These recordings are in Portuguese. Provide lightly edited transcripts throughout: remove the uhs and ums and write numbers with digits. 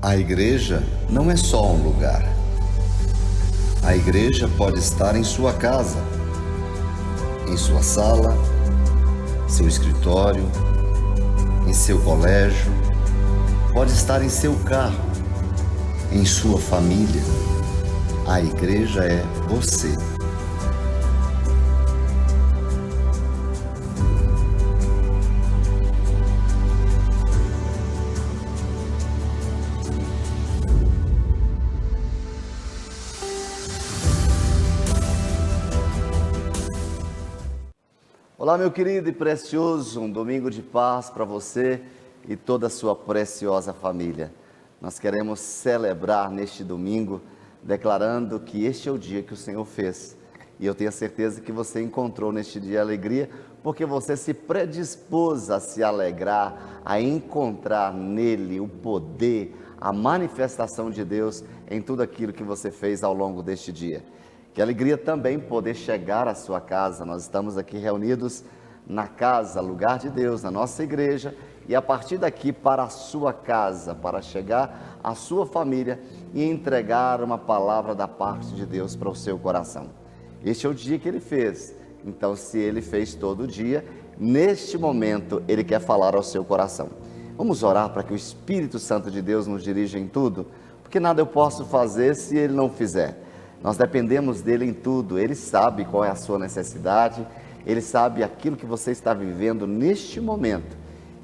A igreja não é só um lugar. A igreja pode estar em sua casa, em sua sala, seu escritório, em seu colégio, pode estar em seu carro, em sua família. A igreja é você. Olá, meu querido e precioso, um domingo de paz para você e toda a sua preciosa família. Nós queremos celebrar neste domingo, declarando que este é o dia que o Senhor fez. E eu tenho certeza que você encontrou neste dia alegria, porque você se predispôs a se alegrar, a encontrar nele o poder, a manifestação de Deus em tudo aquilo que você fez ao longo deste dia. Que alegria também poder chegar à sua casa. Nós estamos aqui reunidos na casa, lugar de Deus, na nossa igreja, e a partir daqui para a sua casa, para chegar à sua família e entregar uma palavra da parte de Deus para o seu coração. Este é o dia que Ele fez, então se Ele fez todo dia, neste momento Ele quer falar ao seu coração. Vamos orar para que o Espírito Santo de Deus nos dirija em tudo, porque nada eu posso fazer se Ele não fizer. Nós dependemos dele em tudo. Ele sabe qual é a sua necessidade, Ele sabe aquilo que você está vivendo neste momento.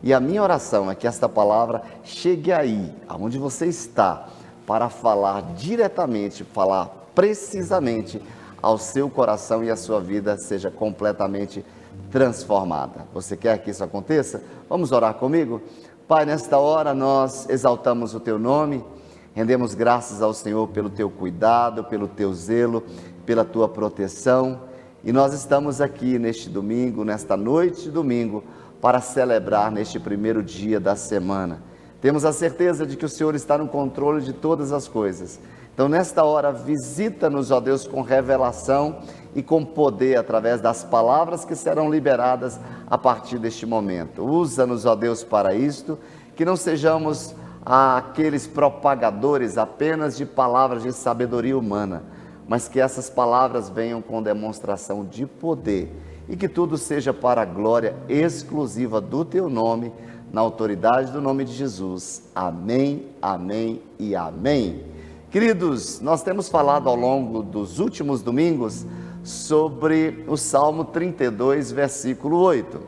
E a minha oração é que esta palavra chegue aí, aonde você está, para falar diretamente, falar precisamente ao seu coração e a sua vida seja completamente transformada. Você quer que isso aconteça? Vamos orar comigo? Pai, nesta hora nós exaltamos o Teu nome, rendemos graças ao Senhor pelo Teu cuidado, pelo Teu zelo, pela Tua proteção. E nós estamos aqui neste domingo, nesta noite de domingo, para celebrar neste primeiro dia da semana. Temos a certeza de que o Senhor está no controle de todas as coisas. Então, nesta hora, visita-nos, ó Deus, com revelação e com poder, através das palavras que serão liberadas a partir deste momento. Usa-nos, ó Deus, para isto, que não sejamos aqueles propagadores apenas de palavras de sabedoria humana, mas que essas palavras venham com demonstração de poder e que tudo seja para a glória exclusiva do Teu nome, na autoridade do nome de Jesus. Amém, amém e amém. Queridos, nós temos falado ao longo dos últimos domingos sobre o Salmo 32, versículo 8.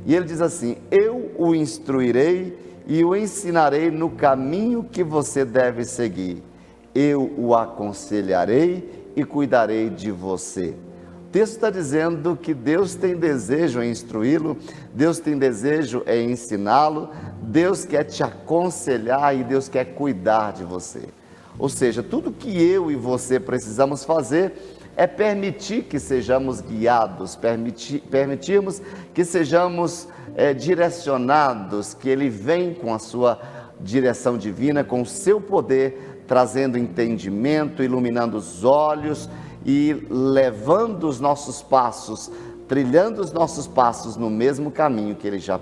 E ele diz assim: eu o instruirei e o ensinarei no caminho que você deve seguir. Eu o aconselharei e cuidarei de você. O texto está dizendo que Deus tem desejo em instruí-lo, Deus tem desejo em ensiná-lo, Deus quer te aconselhar e Deus quer cuidar de você. Ou seja, tudo que eu e você precisamos fazer é permitir que sejamos guiados, permitirmos que sejamos direcionados, que Ele vem com a sua direção divina, com o seu poder, trazendo entendimento, iluminando os olhos e levando os nossos passos, trilhando os nossos passos no mesmo caminho que Ele já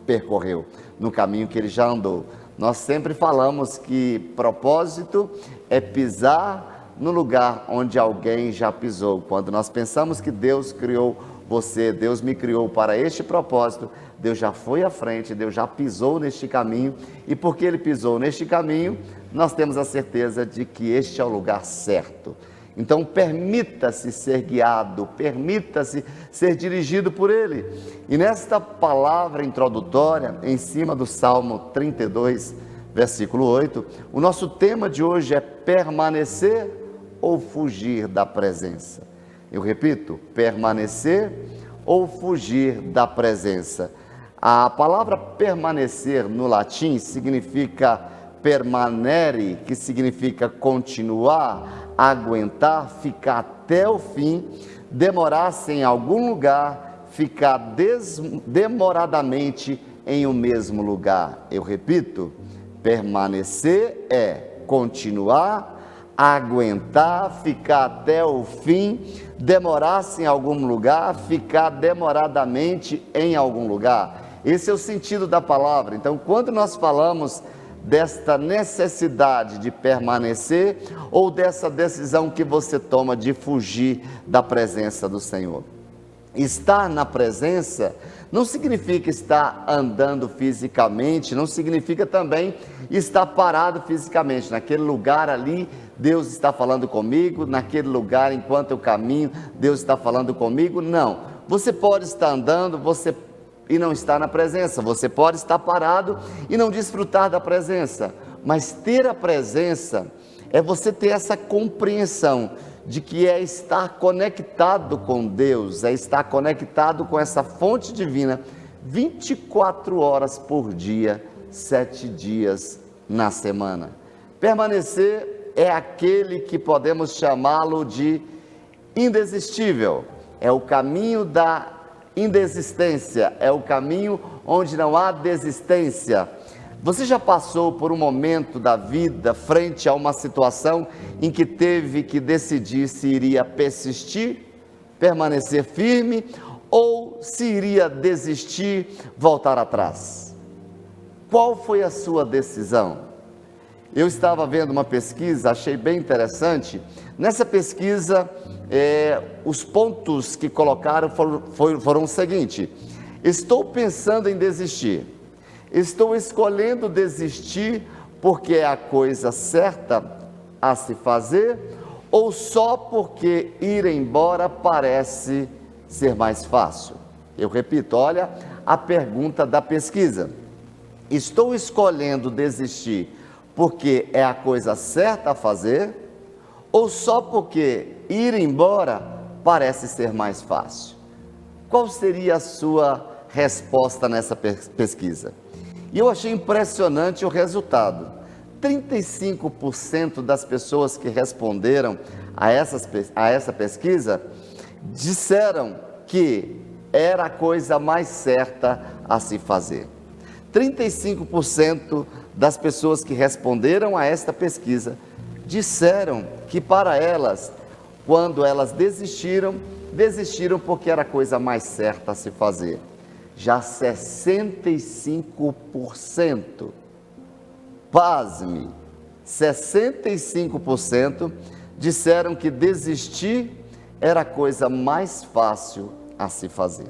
percorreu, no caminho que Ele já andou. Nós sempre falamos que propósito é pisar no lugar onde alguém já pisou. Quando nós pensamos que Deus criou você, Deus me criou para este propósito, Deus já foi à frente, Deus já pisou neste caminho, e porque Ele pisou neste caminho, nós temos a certeza de que este é o lugar certo. Então permita-se ser guiado, permita-se ser dirigido por Ele. E nesta palavra introdutória, em cima do Salmo 32, versículo 8, o nosso tema de hoje é permanecer ou fugir da presença. Eu repito, permanecer ou fugir da presença. A palavra permanecer no latim significa permanere, que significa continuar, aguentar, ficar até o fim, demorar-se em algum lugar, ficar demoradamente em um mesmo lugar. Eu repito, permanecer é continuar, aguentar, ficar até o fim, demorar-se em algum lugar, ficar demoradamente em algum lugar. Esse é o sentido da palavra. Então, quando nós falamos desta necessidade de permanecer ou dessa decisão que você toma de fugir da presença do Senhor? Estar na presença não significa estar andando fisicamente, não significa também estar parado fisicamente. Naquele lugar ali, Deus está falando comigo, naquele lugar, enquanto eu caminho, Deus está falando comigo. Não, você pode estar andando e não estar na presença, você pode estar parado e não desfrutar da presença, mas ter a presença é você ter essa compreensão de que é estar conectado com Deus, é estar conectado com essa fonte divina 24 horas por dia, 7 dias na semana. Permanecer é aquele que podemos chamá-lo de indesistível, é o caminho da indesistência, é o caminho onde não há desistência. Você já passou por um momento da vida frente a uma situação em que teve que decidir se iria persistir, permanecer firme ou se iria desistir, voltar atrás? Qual foi a sua decisão? Eu estava vendo uma pesquisa, achei bem interessante. Nessa pesquisa, os pontos que colocaram foram o seguinte: estou pensando em desistir. Estou escolhendo desistir porque é a coisa certa a se fazer ou só porque ir embora parece ser mais fácil? Eu repito, olha a pergunta da pesquisa. Estou escolhendo desistir porque é a coisa certa a fazer ou só porque ir embora parece ser mais fácil? Qual seria a sua resposta nessa pesquisa? E eu achei impressionante o resultado. 35% das pessoas que responderam a essa pesquisa disseram que era a coisa mais certa a se fazer. 35% das pessoas que responderam a esta pesquisa disseram que para elas, quando elas desistiram porque era a coisa mais certa a se fazer. Já 65%, pasme, 65% disseram que desistir era a coisa mais fácil a se fazer.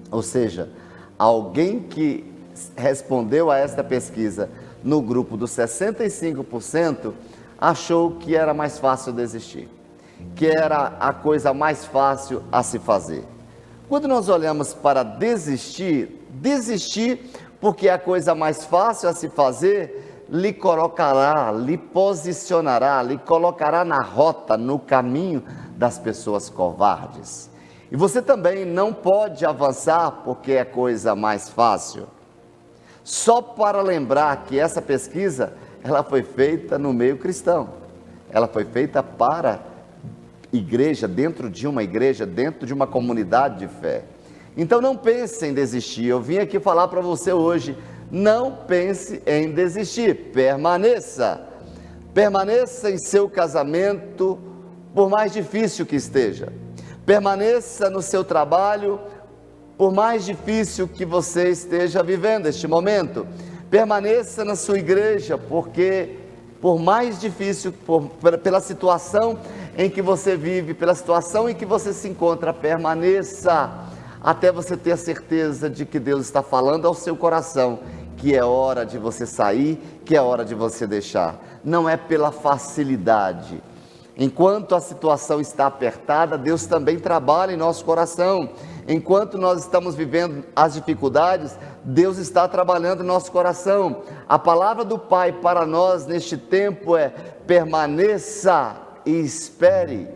Ou seja, alguém que respondeu a esta pesquisa no grupo dos 65% achou que era mais fácil desistir, que era a coisa mais fácil a se fazer. Quando nós olhamos para desistir porque é a coisa mais fácil a se fazer, lhe colocará, lhe posicionará, lhe colocará na rota, no caminho das pessoas covardes. E você também não pode avançar porque é a coisa mais fácil. Só para lembrar que essa pesquisa, ela foi feita no meio cristão, ela foi feita para igreja, dentro de uma comunidade de fé. Então não pense em desistir. Eu vim aqui falar para você hoje, não pense em desistir, permaneça em seu casamento, por mais difícil que esteja, permaneça no seu trabalho, por mais difícil que você esteja vivendo este momento, permaneça na sua igreja, porque por mais difícil, pela situação em que você vive, pela situação em que você se encontra, permaneça, até você ter a certeza de que Deus está falando ao seu coração, que é hora de você sair, que é hora de você deixar. Não é pela facilidade. Enquanto a situação está apertada, Deus também trabalha em nosso coração. Enquanto nós estamos vivendo as dificuldades, Deus está trabalhando em nosso coração. A palavra do Pai para nós neste tempo é: permaneça e espere.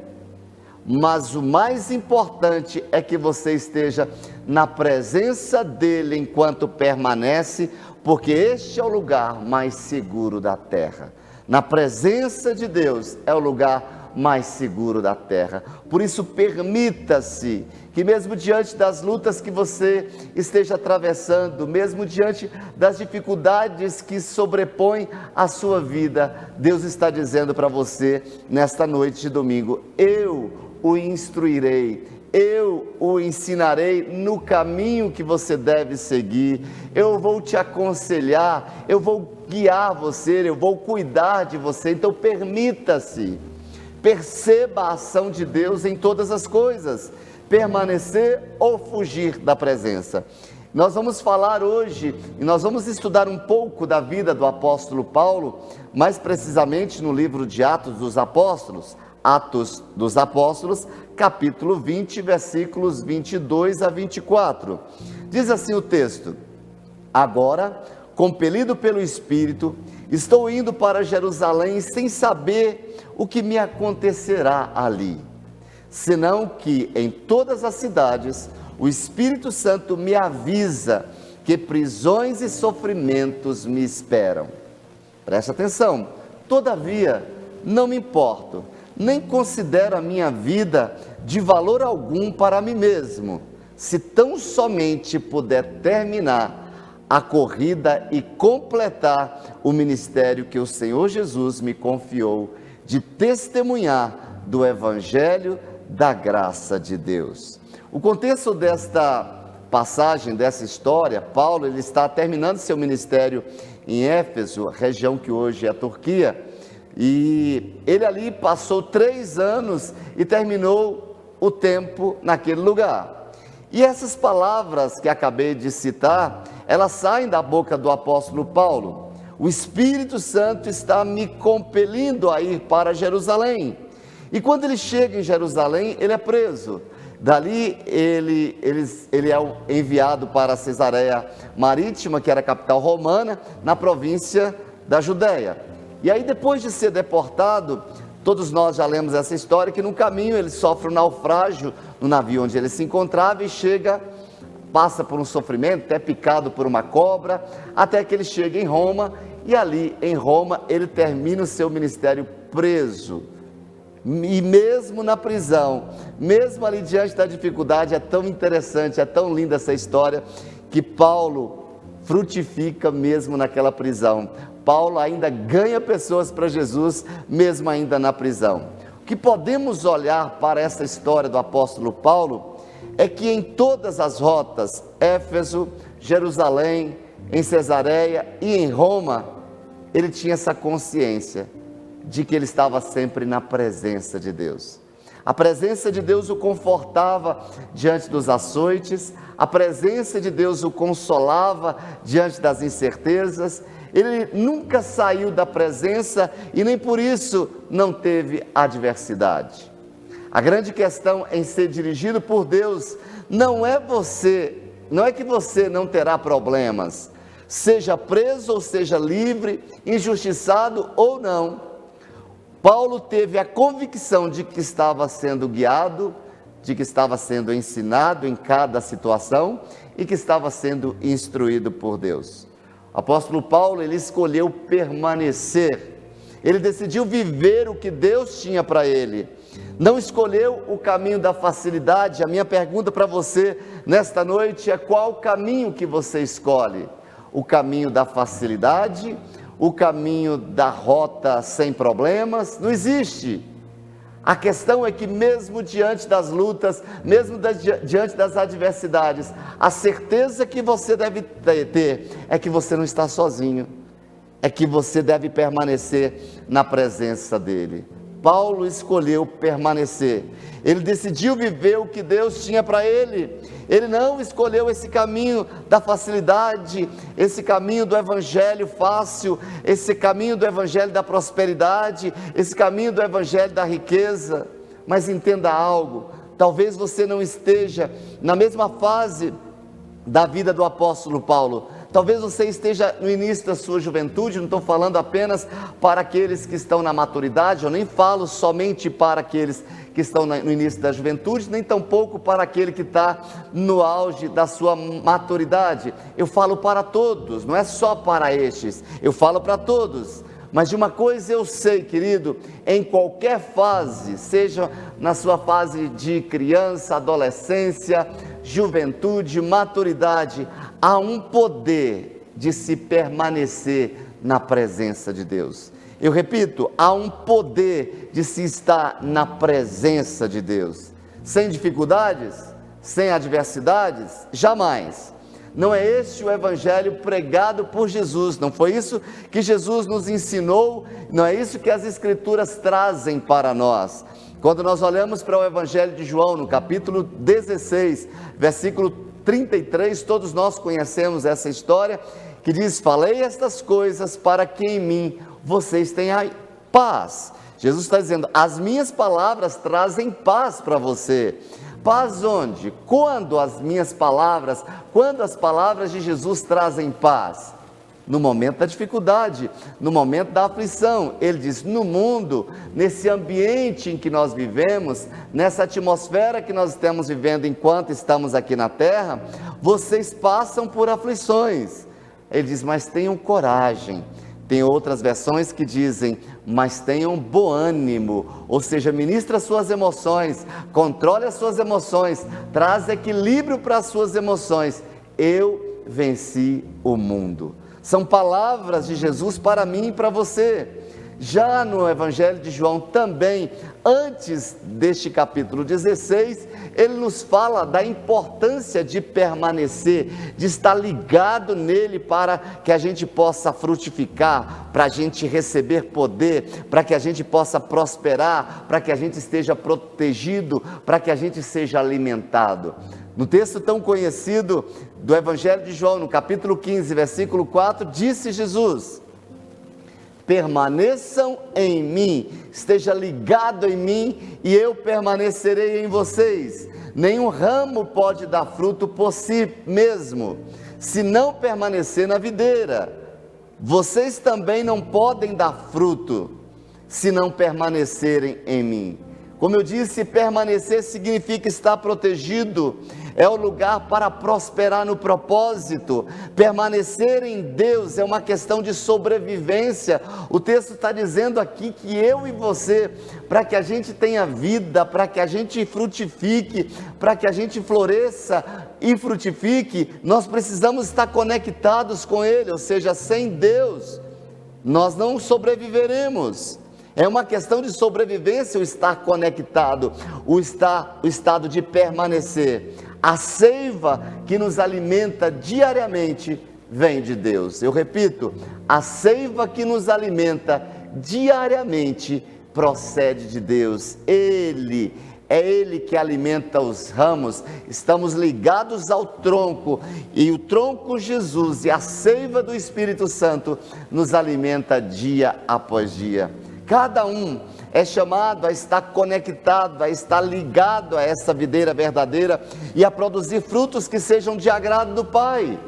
Mas o mais importante é que você esteja na presença dEle enquanto permanece, porque este é o lugar mais seguro da terra. Na presença de Deus é o lugar mais seguro da terra. Por isso, permita-se que mesmo diante das lutas que você esteja atravessando, mesmo diante das dificuldades que sobrepõem a sua vida, Deus está dizendo para você nesta noite de domingo: eu o instruirei, eu o ensinarei no caminho que você deve seguir, eu vou te aconselhar, eu vou guiar você, eu vou cuidar de você. Então permita-se, perceba a ação de Deus em todas as coisas, permanecer ou fugir da presença. Nós vamos falar hoje, e nós vamos estudar um pouco da vida do apóstolo Paulo, mais precisamente no livro de Atos dos Apóstolos, capítulo 20, versículos 22 a 24. Diz assim o texto: agora, compelido pelo Espírito, estou indo para Jerusalém sem saber o que me acontecerá ali, senão que em todas as cidades o Espírito Santo me avisa que prisões e sofrimentos me esperam. Preste atenção. Todavia, não me importo, nem considero a minha vida de valor algum para mim mesmo, se tão somente puder terminar a corrida e completar o ministério que o Senhor Jesus me confiou, de testemunhar do Evangelho da graça de Deus. O contexto desta passagem, dessa história, Paulo ele está terminando seu ministério em Éfeso, região que hoje é a Turquia, e ele ali passou 3 anos e terminou o tempo naquele lugar. E essas palavras que acabei de citar, elas saem da boca do apóstolo Paulo: o Espírito Santo está me compelindo a ir para Jerusalém. E quando ele chega em Jerusalém, ele é preso. Dali ele é enviado para Cesareia Marítima, que era a capital romana, na província da Judéia. E aí, depois de ser deportado, todos nós já lemos essa história, que no caminho ele sofre um naufrágio no navio onde ele se encontrava e passa por um sofrimento, é picado por uma cobra, até que ele chega em Roma, e ali em Roma ele termina o seu ministério preso. E mesmo na prisão, mesmo ali diante da dificuldade, é tão interessante, é tão linda essa história, que Paulo frutifica mesmo naquela prisão. Paulo ainda ganha pessoas para Jesus, mesmo ainda na prisão. O que podemos olhar para essa história do apóstolo Paulo é que em todas as rotas, Éfeso, Jerusalém, em Cesareia e em Roma, ele tinha essa consciência de que ele estava sempre na presença de Deus. A presença de Deus o confortava diante dos açoites, a presença de Deus o consolava diante das incertezas. Ele nunca saiu da presença e nem por isso não teve adversidade. A grande questão em ser dirigido por Deus não é que você não terá problemas, seja preso ou seja livre, injustiçado ou não. Paulo teve a convicção de que estava sendo guiado, de que estava sendo ensinado em cada situação e que estava sendo instruído por Deus. O apóstolo Paulo, ele escolheu permanecer, ele decidiu viver o que Deus tinha para ele, não escolheu o caminho da facilidade. A minha pergunta para você nesta noite é: qual o caminho que você escolhe? O caminho da facilidade? O caminho da rota sem problemas? Não existe. A questão é que mesmo diante das lutas, mesmo diante das adversidades, a certeza que você deve ter é que você não está sozinho, é que você deve permanecer na presença dele. Paulo escolheu permanecer, ele decidiu viver o que Deus tinha para ele. Ele não escolheu esse caminho da facilidade, esse caminho do evangelho fácil, esse caminho do evangelho da prosperidade, esse caminho do evangelho da riqueza. Mas entenda algo, talvez você não esteja na mesma fase da vida do apóstolo Paulo. Talvez você esteja no início da sua juventude. Não estou falando apenas para aqueles que estão na maturidade, eu nem falo somente para aqueles que estão no início da juventude, nem tampouco para aquele que está no auge da sua maturidade. Eu falo para todos, não é só para estes, eu falo para todos. Mas de uma coisa eu sei, querido, em qualquer fase, seja na sua fase de criança, adolescência, juventude, maturidade, há um poder de se permanecer na presença de Deus. Eu repito, há um poder de se estar na presença de Deus. Sem dificuldades, sem adversidades, jamais. Não é este o evangelho pregado por Jesus, não foi isso que Jesus nos ensinou, não é isso que as escrituras trazem para nós. Quando nós olhamos para o evangelho de João, no capítulo 16, versículo 33, todos nós conhecemos essa história, que diz: falei estas coisas para que em mim vocês tenham paz. Jesus está dizendo: as minhas palavras trazem paz para você. Paz onde? Quando as palavras de Jesus trazem paz? No momento da dificuldade, no momento da aflição. Ele diz: no mundo, nesse ambiente em que nós vivemos, nessa atmosfera que nós estamos vivendo enquanto estamos aqui na terra, vocês passam por aflições. Ele diz: mas tenham coragem. Tem outras versões que dizem: mas tenham bom ânimo, ou seja, ministra as suas emoções, controle as suas emoções, traz equilíbrio para as suas emoções. Eu venci o mundo. São palavras de Jesus para mim e para você. Já no Evangelho de João também, antes deste capítulo 16, ele nos fala da importância de permanecer, de estar ligado nele para que a gente possa frutificar, para a gente receber poder, para que a gente possa prosperar, para que a gente esteja protegido, para que a gente seja alimentado. No texto tão conhecido do Evangelho de João, no capítulo 15, versículo 4, disse Jesus: permaneçam em mim, esteja ligado em mim e eu permanecerei em vocês. Nenhum ramo pode dar fruto por si mesmo, se não permanecer na videira. Vocês também não podem dar fruto, se não permanecerem em mim. Como eu disse, permanecer significa estar protegido, é o lugar para prosperar no propósito. Permanecer em Deus é uma questão de sobrevivência. O texto está dizendo aqui que eu e você, para que a gente tenha vida, para que a gente frutifique, para que a gente floresça e frutifique, nós precisamos estar conectados com Ele, ou seja, sem Deus, nós não sobreviveremos. É uma questão de sobrevivência o estar conectado, o estado de permanecer. A seiva que nos alimenta diariamente vem de Deus. Eu repito, a seiva que nos alimenta diariamente procede de Deus. É Ele que alimenta os ramos. Estamos ligados ao tronco, e o tronco Jesus e a seiva do Espírito Santo nos alimenta dia após dia. Cada um é chamado a estar conectado, a estar ligado a essa videira verdadeira e a produzir frutos que sejam de agrado do Pai.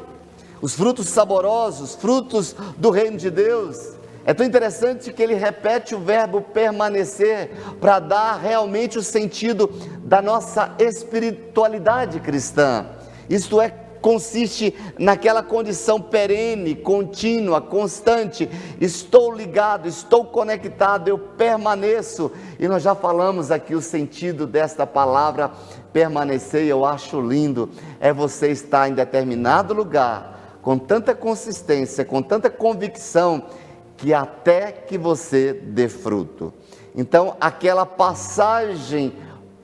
Os frutos saborosos, frutos do reino de Deus. É tão interessante que ele repete o verbo permanecer para dar realmente o sentido da nossa espiritualidade cristã. Isto é, consiste naquela condição perene, contínua, constante. Estou ligado, estou conectado, eu permaneço. E nós já falamos aqui o sentido desta palavra permanecer, eu acho lindo. É você estar em determinado lugar, com tanta consistência, com tanta convicção, que até que você dê fruto. Então, aquela passagem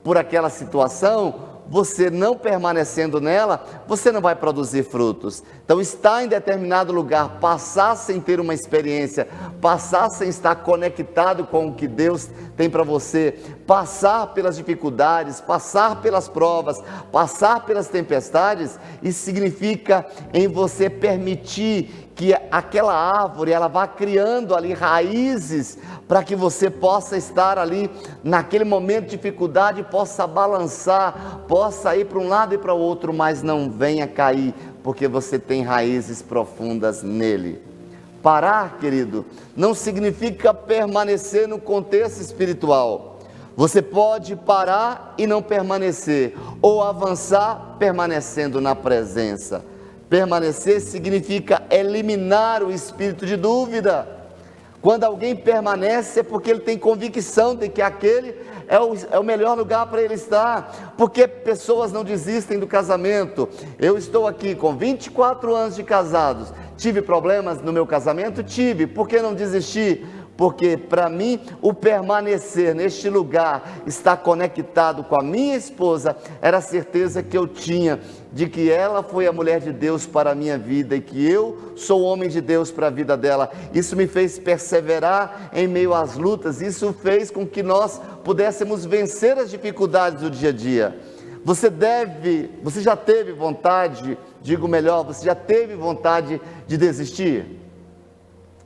por aquela situação, você não permanecendo nela, você não vai produzir frutos. Então, estar em determinado lugar, passar sem ter uma experiência, passar sem estar conectado com o que Deus tem para você, passar pelas dificuldades, passar pelas provas, passar pelas tempestades, isso significa em você permitir que aquela árvore, ela vá criando ali raízes, para que você possa estar ali, naquele momento de dificuldade, possa balançar, possa ir para um lado e para o outro, mas não venha cair, porque você tem raízes profundas nele. Parar, querido, não significa permanecer no contexto espiritual. Você pode parar e não permanecer, ou avançar permanecendo na presença. Permanecer significa eliminar o espírito de dúvida. Quando alguém permanece é porque ele tem convicção de que aquele é o melhor lugar para ele estar. Porque pessoas não desistem do casamento. Eu estou aqui com 24 anos de casados. Tive problemas no meu casamento? Tive. Por que não desisti? porque para mim o permanecer neste lugar, estar conectado com a minha esposa, era a certeza que eu tinha de que ela foi a mulher de Deus para a minha vida e que eu sou o homem de Deus para a vida dela. Isso me fez perseverar em meio às lutas, isso fez com que nós pudéssemos vencer as dificuldades do dia a dia. Você já teve vontade, digo melhor, você já teve vontade de desistir?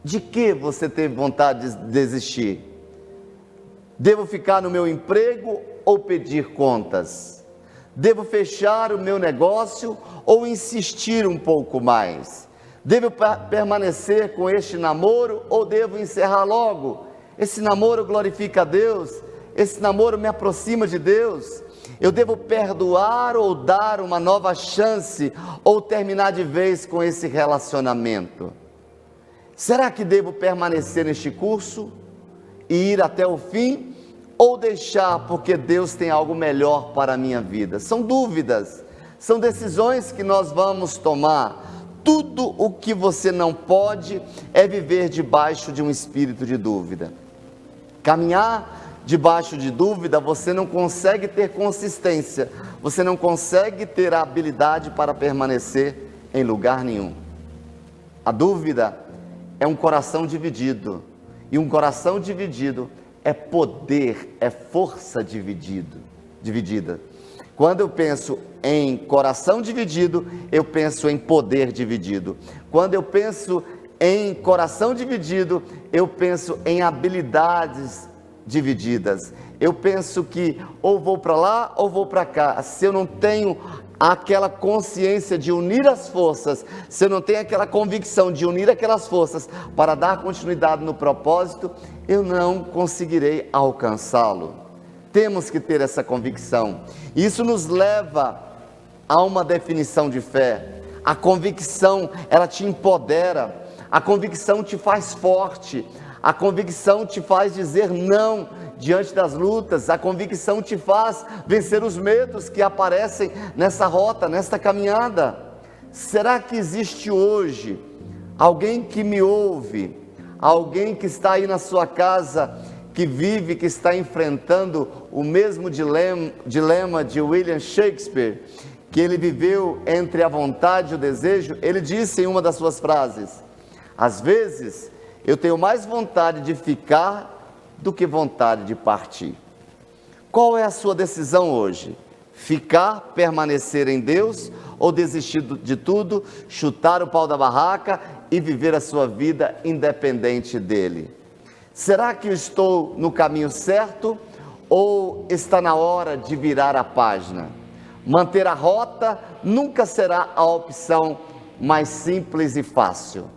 De que você teve vontade de desistir? Devo ficar no meu emprego ou pedir contas? Devo fechar o meu negócio ou insistir um pouco mais? Devo permanecer com este namoro ou devo encerrar logo? Esse namoro glorifica a Deus? Esse namoro me aproxima de Deus? Eu devo perdoar ou dar uma nova chance ou terminar de vez com esse relacionamento? Será que devo permanecer neste curso e ir até o fim ou deixar porque Deus tem algo melhor para a minha vida? São dúvidas, são decisões que nós vamos tomar. Tudo o que você não pode é viver debaixo de um espírito de dúvida. Caminhar debaixo de dúvida, você não consegue ter consistência, você não consegue ter a habilidade para permanecer em lugar nenhum. A dúvida é um coração dividido, e um coração dividido é poder, é força dividida. Quando eu penso em coração dividido, eu penso em poder dividido. Quando eu penso em coração dividido, eu penso em habilidades divididas. Eu penso que ou vou para lá ou vou para cá. Se eu não tenho aquela consciência de unir as forças, se eu não tenho aquela convicção de unir aquelas forças para dar continuidade no propósito, eu não conseguirei alcançá-lo. Temos que ter essa convicção. Isso nos leva a uma definição de fé. A convicção, ela te empodera. A convicção te faz forte. A convicção te faz dizer não diante das lutas. A convicção te faz vencer os medos que aparecem nessa rota, nesta caminhada. Será que existe hoje alguém que me ouve, alguém que está aí na sua casa, que vive, que está enfrentando o mesmo dilema de William Shakespeare, que ele viveu entre a vontade e o desejo? Ele disse em uma das suas frases: às vezes eu tenho mais vontade de ficar do que vontade de partir. Qual é a sua decisão hoje? Ficar, permanecer em Deus ou desistir de tudo, chutar o pau da barraca e viver a sua vida independente dele? Será que eu estou no caminho certo ou está na hora de virar a página? Manter a rota nunca será a opção mais simples e fácil.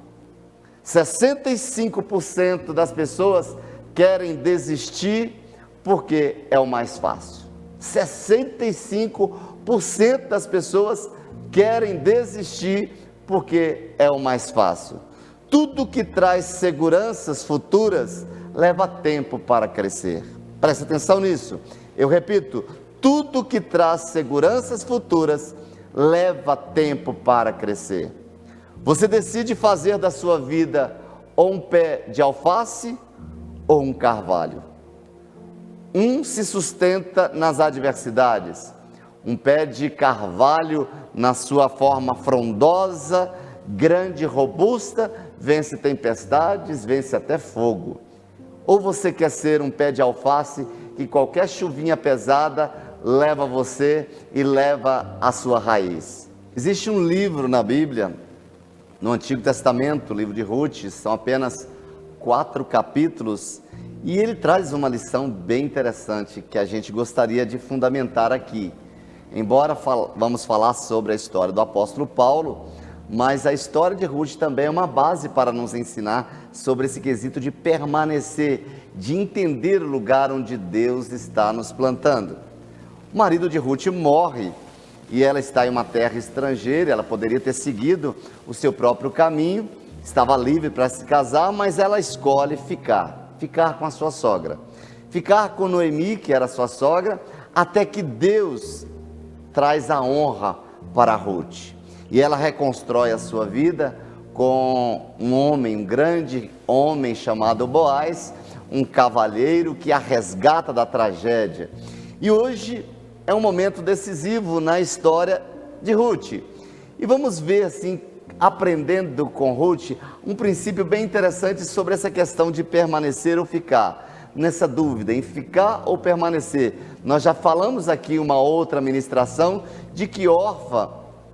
65% das pessoas querem desistir porque é o mais fácil. 65% das pessoas querem desistir porque é o mais fácil. Tudo que traz seguranças futuras leva tempo para crescer. Preste atenção nisso. Eu repito, tudo que traz seguranças futuras leva tempo para crescer. Você decide fazer da sua vida ou um pé de alface ou um carvalho. Um se sustenta nas adversidades, um pé de carvalho na sua forma frondosa, grande, robusta, vence tempestades, vence até fogo. Ou você quer ser um pé de alface que qualquer chuvinha pesada leva você e leva a sua raiz. Existe um livro na Bíblia, no Antigo Testamento, o livro de Ruth, são apenas 4 capítulos, e ele traz uma lição bem interessante que a gente gostaria de fundamentar aqui. Embora vamos falar sobre a história do apóstolo Paulo, mas a história de Ruth também é uma base para nos ensinar sobre esse quesito de permanecer, de entender o lugar onde Deus está nos plantando. O marido de Ruth morre e ela está em uma terra estrangeira. Ela poderia ter seguido o seu próprio caminho, estava livre para se casar, mas ela escolhe ficar com a sua sogra, ficar com Noemi, que era sua sogra, até que Deus traz a honra para Ruth, e ela reconstrói a sua vida com um grande homem chamado Boaz, um cavalheiro que a resgata da tragédia. E hoje é um momento decisivo na história de Ruth. E vamos ver assim, aprendendo com Ruth, um princípio bem interessante sobre essa questão de permanecer ou ficar. Nessa dúvida, em ficar ou permanecer. Nós já falamos aqui uma outra ministração de que Orfa,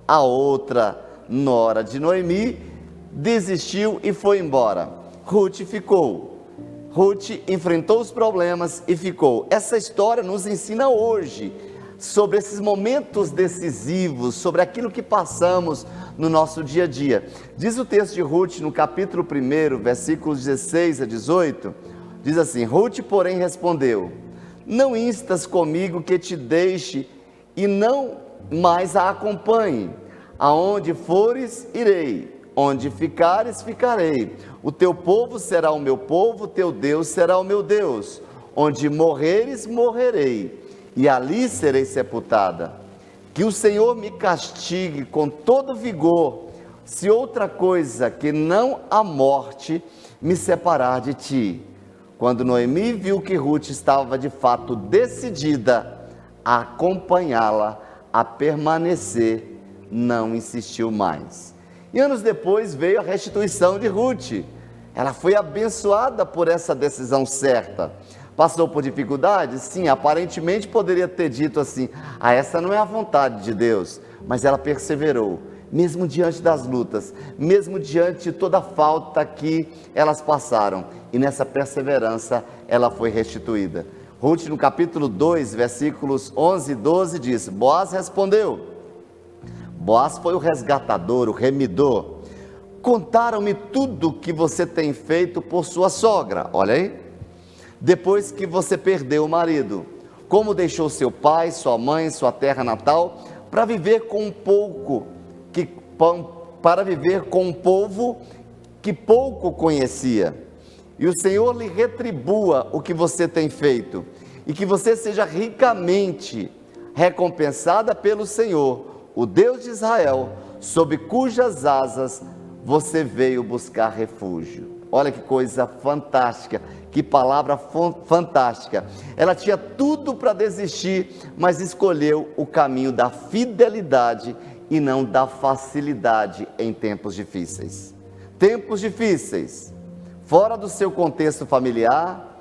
a outra nora de Noemi, desistiu e foi embora. Ruth ficou. Ruth enfrentou os problemas e ficou. Essa história nos ensina hoje sobre esses momentos decisivos, sobre aquilo que passamos no nosso dia a dia. Diz o texto de Ruth no capítulo 1, versículos 16 a 18, diz assim: Ruth, porém, respondeu: não instas comigo que te deixe e não mais a acompanhe. Aonde fores, irei. Onde ficares, ficarei. O teu povo será o meu povo, o teu Deus será o meu Deus. Onde morreres, morrerei, e ali serei sepultada. Que o Senhor me castigue com todo vigor, se outra coisa que não a morte me separar de ti. Quando Noemi viu que Ruth estava de fato decidida a acompanhá-la, a permanecer, não insistiu mais. E anos depois veio a restituição de Ruth. Ela foi abençoada por essa decisão certa. Passou por dificuldades? Sim, aparentemente poderia ter dito assim: essa não é a vontade de Deus. Mas ela perseverou, mesmo diante das lutas, mesmo diante de toda a falta que elas passaram. E nessa perseverança ela foi restituída. Ruth, no capítulo 2, versículos 11 e 12, diz: Boaz respondeu. Boaz foi o resgatador, o remidor. Contaram-me tudo que você tem feito por sua sogra. Olha aí. Depois que você perdeu o marido, como deixou seu pai, sua mãe, sua terra natal, para viver com um povo que pouco conhecia. E o Senhor lhe retribua o que você tem feito, e que você seja ricamente recompensada pelo Senhor, o Deus de Israel, sob cujas asas você veio buscar refúgio. Olha que coisa fantástica, que palavra fantástica. Ela tinha tudo para desistir, mas escolheu o caminho da fidelidade e não da facilidade em tempos difíceis. Tempos difíceis, fora do seu contexto familiar,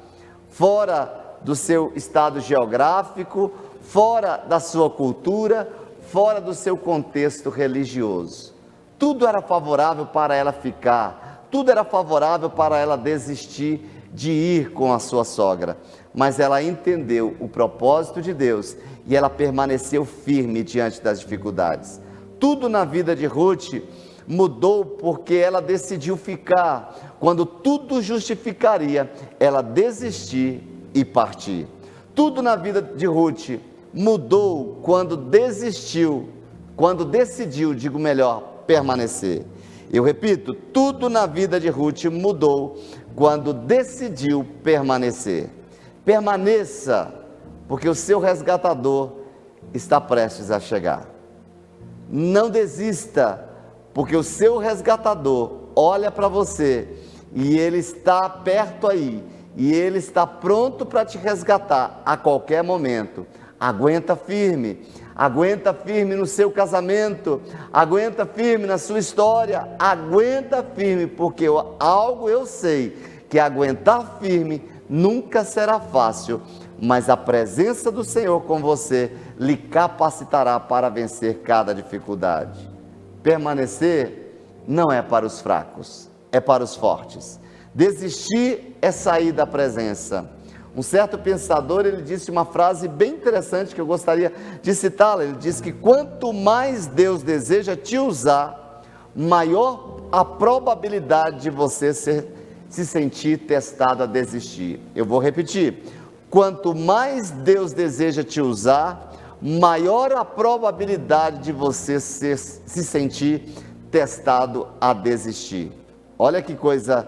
fora do seu estado geográfico, fora da sua cultura, fora do seu contexto religioso. Tudo era favorável para ela ficar, tudo era favorável para ela desistir de ir com a sua sogra, mas ela entendeu o propósito de Deus e ela permaneceu firme diante das dificuldades. Tudo na vida de Ruth mudou porque ela decidiu ficar. Quando tudo justificaria ela desistir e partir. Tudo na vida de Ruth mudou quando decidiu, permanecer. Eu repito, tudo na vida de Ruth mudou quando decidiu permanecer. Permaneça, porque o seu resgatador está prestes a chegar. Não desista, porque o seu resgatador olha para você e ele está perto aí, e ele está pronto para te resgatar a qualquer momento. Aguenta firme no seu casamento, aguenta firme na sua história, aguenta firme, porque algo eu sei, que aguentar firme nunca será fácil, mas a presença do Senhor com você lhe capacitará para vencer cada dificuldade. Permanecer não é para os fracos, é para os fortes. Desistir é sair da presença. Um certo pensador, ele disse uma frase bem interessante que eu gostaria de citá-la. Ele disse que quanto mais Deus deseja te usar, maior a probabilidade de você se sentir testado a desistir. Eu vou repetir. Quanto mais Deus deseja te usar, maior a probabilidade de você se sentir testado a desistir. Olha que coisa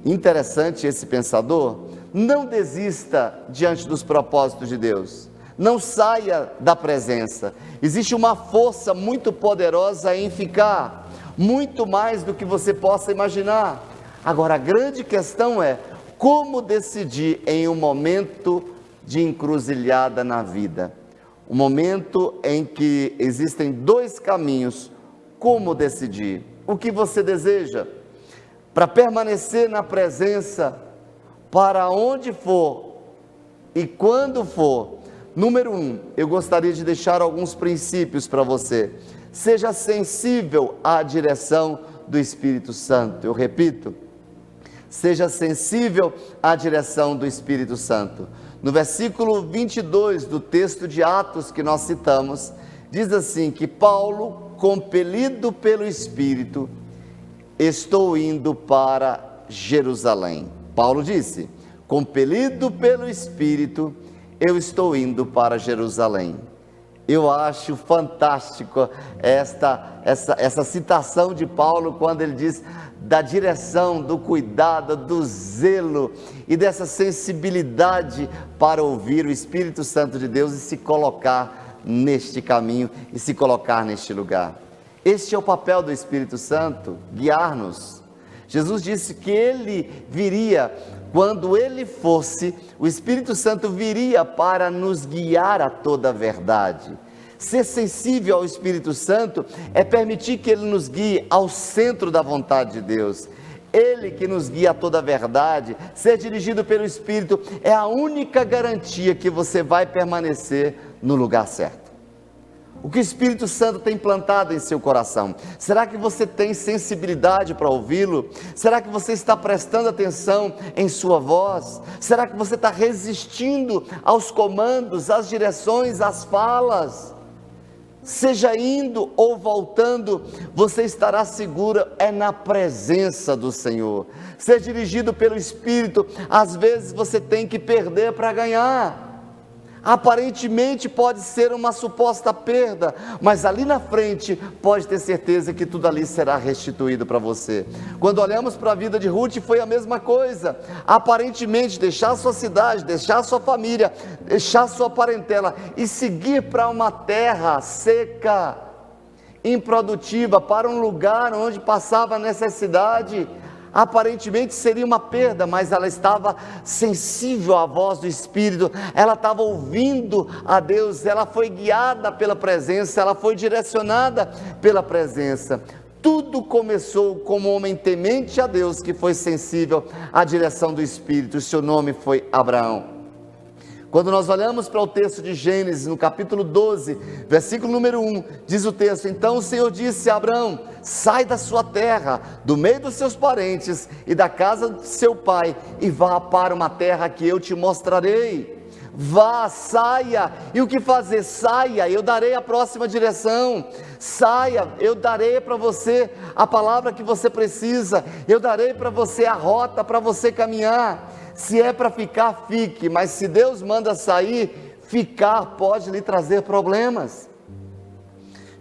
interessante esse pensador. Não desista diante dos propósitos de Deus. Não saia da presença. Existe uma força muito poderosa em ficar. muito mais do que você possa imaginar. Agora, a grande questão é como decidir em um momento de encruzilhada na vida, um momento em que existem dois caminhos. Como decidir? O que você deseja? Para permanecer na presença, para onde for e quando for. Número 1, eu gostaria de deixar alguns princípios para você. Seja sensível à direção do Espírito Santo. Eu repito, seja sensível à direção do Espírito Santo. No versículo 22 do texto de Atos que nós citamos, diz assim que Paulo, compelido pelo Espírito, estou indo para Jerusalém. Paulo disse, compelido pelo Espírito, eu estou indo para Jerusalém. Eu acho fantástico essa citação de Paulo, quando ele diz da direção, do cuidado, do zelo e dessa sensibilidade para ouvir o Espírito Santo de Deus e se colocar neste caminho e se colocar neste lugar. Este é o papel do Espírito Santo, guiar-nos. Jesus disse que ele viria, quando ele fosse, o Espírito Santo viria para nos guiar a toda a verdade. Ser sensível ao Espírito Santo é permitir que ele nos guie ao centro da vontade de Deus. Ele que nos guia a toda a verdade, ser dirigido pelo Espírito é a única garantia que você vai permanecer no lugar certo. O que o Espírito Santo tem plantado em seu coração? Será que você tem sensibilidade para ouvi-lo? Será que você está prestando atenção em sua voz? Será que você está resistindo aos comandos, às direções, às falas? Seja indo ou voltando, você estará seguro, é na presença do Senhor. Ser dirigido pelo Espírito, às vezes você tem que perder para ganhar. Aparentemente pode ser uma suposta perda, mas ali na frente pode ter certeza que tudo ali será restituído para você. Quando olhamos para a vida de Ruth, foi a mesma coisa. Aparentemente deixar sua cidade, deixar sua família, deixar sua parentela e seguir para uma terra seca, improdutiva, para um lugar onde passava necessidade. Aparentemente seria uma perda, mas ela estava sensível à voz do Espírito, ela estava ouvindo a Deus, ela foi guiada pela presença, ela foi direcionada pela presença. Tudo começou como um homem temente a Deus, que foi sensível à direção do Espírito. O seu nome foi Abraão. Quando nós olhamos para o texto de Gênesis, no capítulo 12, versículo número 1, diz o texto: então o Senhor disse a Abraão, sai da sua terra, do meio dos seus parentes e da casa de seu pai, e vá para uma terra que eu te mostrarei. Vá, saia. E o que fazer? Saia, eu darei a próxima direção. Saia, eu darei para você a palavra que você precisa, eu darei para você a rota para você caminhar. Se é para ficar, fique, mas se Deus manda sair, ficar pode lhe trazer problemas.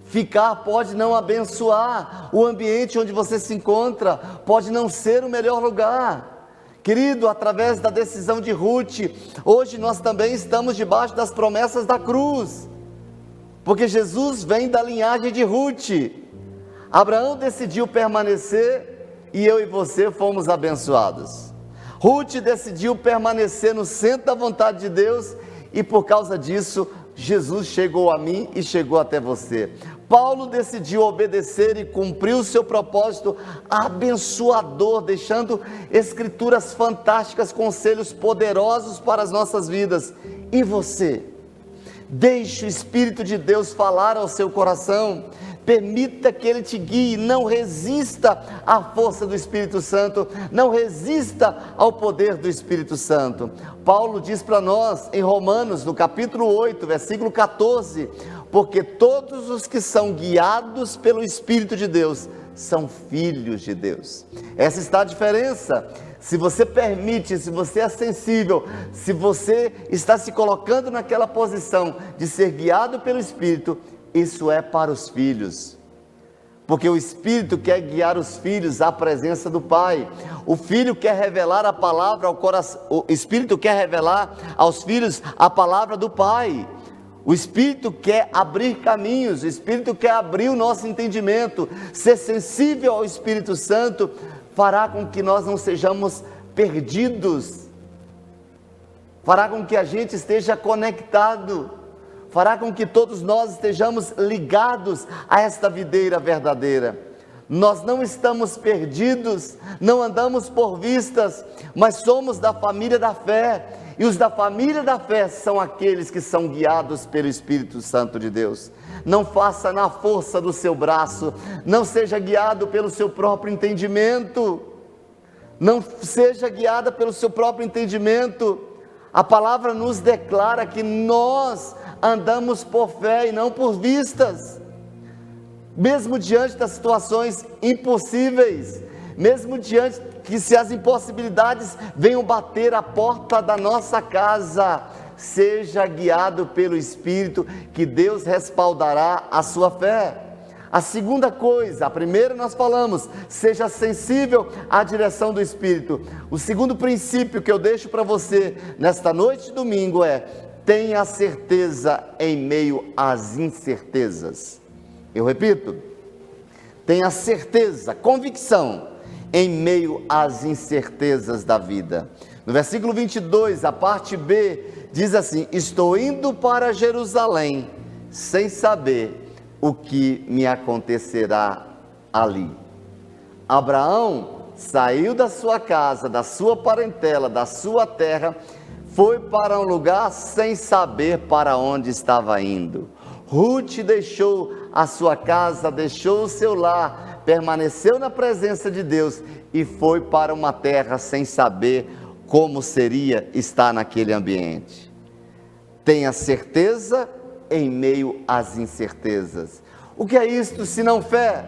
Ficar pode não abençoar, o ambiente onde você se encontra pode não ser o melhor lugar. Querido, através da decisão de Ruth, hoje nós também estamos debaixo das promessas da cruz, porque Jesus vem da linhagem de Ruth. Abraão decidiu permanecer e eu e você fomos abençoados. Ruth decidiu permanecer no centro da vontade de Deus e por causa disso, Jesus chegou a mim e chegou até você. Paulo decidiu obedecer e cumprir o seu propósito abençoador, deixando escrituras fantásticas, conselhos poderosos para as nossas vidas. E você? Deixe o Espírito de Deus falar ao seu coração. Permita que Ele te guie, não resista à força do Espírito Santo, não resista ao poder do Espírito Santo. Paulo diz para nós em Romanos, no capítulo 8, versículo 14, porque todos os que são guiados pelo Espírito de Deus, são filhos de Deus. Essa está a diferença. Se você permite, se você é sensível, se você está se colocando naquela posição de ser guiado pelo Espírito, isso é para os filhos, porque o Espírito quer guiar os filhos à presença do Pai. O Filho quer revelar a palavra ao coração, o Espírito quer revelar aos filhos a palavra do Pai. O Espírito quer abrir caminhos, o Espírito quer abrir o nosso entendimento. Ser sensível ao Espírito Santo fará com que nós não sejamos perdidos, fará com que a gente esteja conectado, fará com que todos nós estejamos ligados a esta videira verdadeira. Nós não estamos perdidos, não andamos por vistas, mas somos da família da fé. E os da família da fé são aqueles que são guiados pelo Espírito Santo de Deus. Não faça na força do seu braço, não seja guiado pelo seu próprio entendimento, não seja guiada pelo seu próprio entendimento. A palavra nos declara que nós andamos por fé e não por vistas. Mesmo diante das situações impossíveis, mesmo diante que se as impossibilidades venham bater a porta da nossa casa, seja guiado pelo Espírito, que Deus respaldará a sua fé. A segunda coisa, a primeira nós falamos, seja sensível à direção do Espírito. O segundo princípio que eu deixo para você nesta noite de domingo é: tenha certeza em meio às incertezas. Eu repito, tenha certeza, convicção, em meio às incertezas da vida. No versículo 22, a parte B, diz assim: estou indo para Jerusalém, sem saber o que me acontecerá ali. Abraão saiu da sua casa, da sua parentela, da sua terra, foi para um lugar sem saber para onde estava indo. Ruth deixou a sua casa, deixou o seu lar, permaneceu na presença de Deus e foi para uma terra sem saber como seria estar naquele ambiente. Tenha certeza em meio às incertezas. O que é isto se não fé?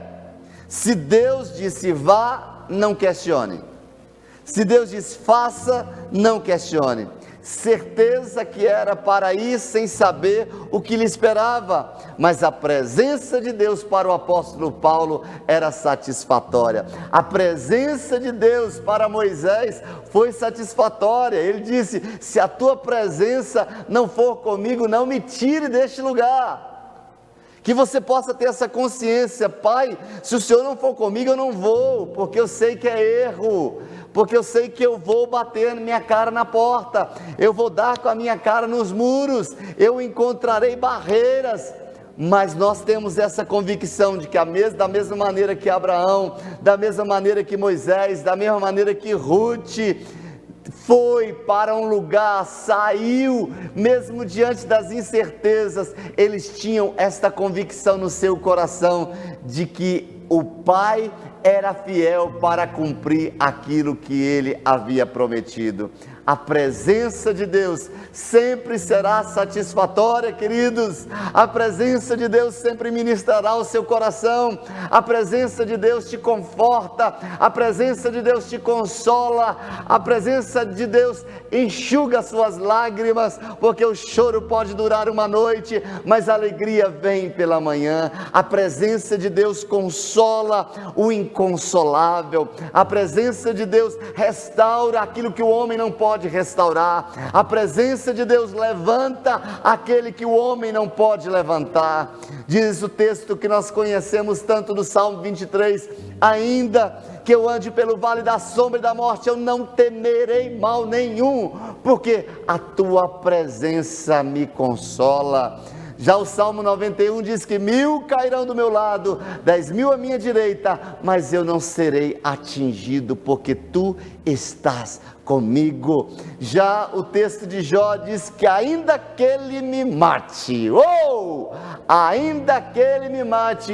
Se Deus disse vá, não questione. Se Deus diz faça, não questione. Certeza que era para ir sem saber o que lhe esperava, mas a presença de Deus para o apóstolo Paulo era satisfatória. A presença de Deus para Moisés foi satisfatória. Ele disse: se a tua presença não for comigo, não me tire deste lugar. Que você possa ter essa consciência: Pai, se o Senhor não for comigo, eu não vou, porque eu sei que é erro, porque eu sei que eu vou bater minha cara na porta, eu vou dar com a minha cara nos muros, eu encontrarei barreiras, mas nós temos essa convicção de que da mesma maneira que Abraão, da mesma maneira que Moisés, da mesma maneira que Ruth, foi para um lugar, saiu, mesmo diante das incertezas, eles tinham esta convicção no seu coração, de que o Pai era fiel para cumprir aquilo que ele havia prometido. A presença de Deus sempre será satisfatória, queridos. A presença de Deus sempre ministrará o seu coração. A presença de Deus te conforta. A presença de Deus te consola. A presença de Deus enxuga suas lágrimas, porque o choro pode durar uma noite, mas a alegria vem pela manhã. A presença de Deus consola o inconsolável. A presença de Deus restaura aquilo que o homem não pode restaurar. A presença de Deus levanta aquele que o homem não pode levantar. Diz o texto que nós conhecemos tanto do Salmo 23: ainda que eu ande pelo vale da sombra e da morte, eu não temerei mal nenhum, porque a tua presença me consola. Já o Salmo 91 diz que 1000 cairão do meu lado, 10.000 à minha direita, mas eu não serei atingido, porque tu estás comigo. Já o texto de Jó diz que ainda que ele me mate, ainda que ele me mate,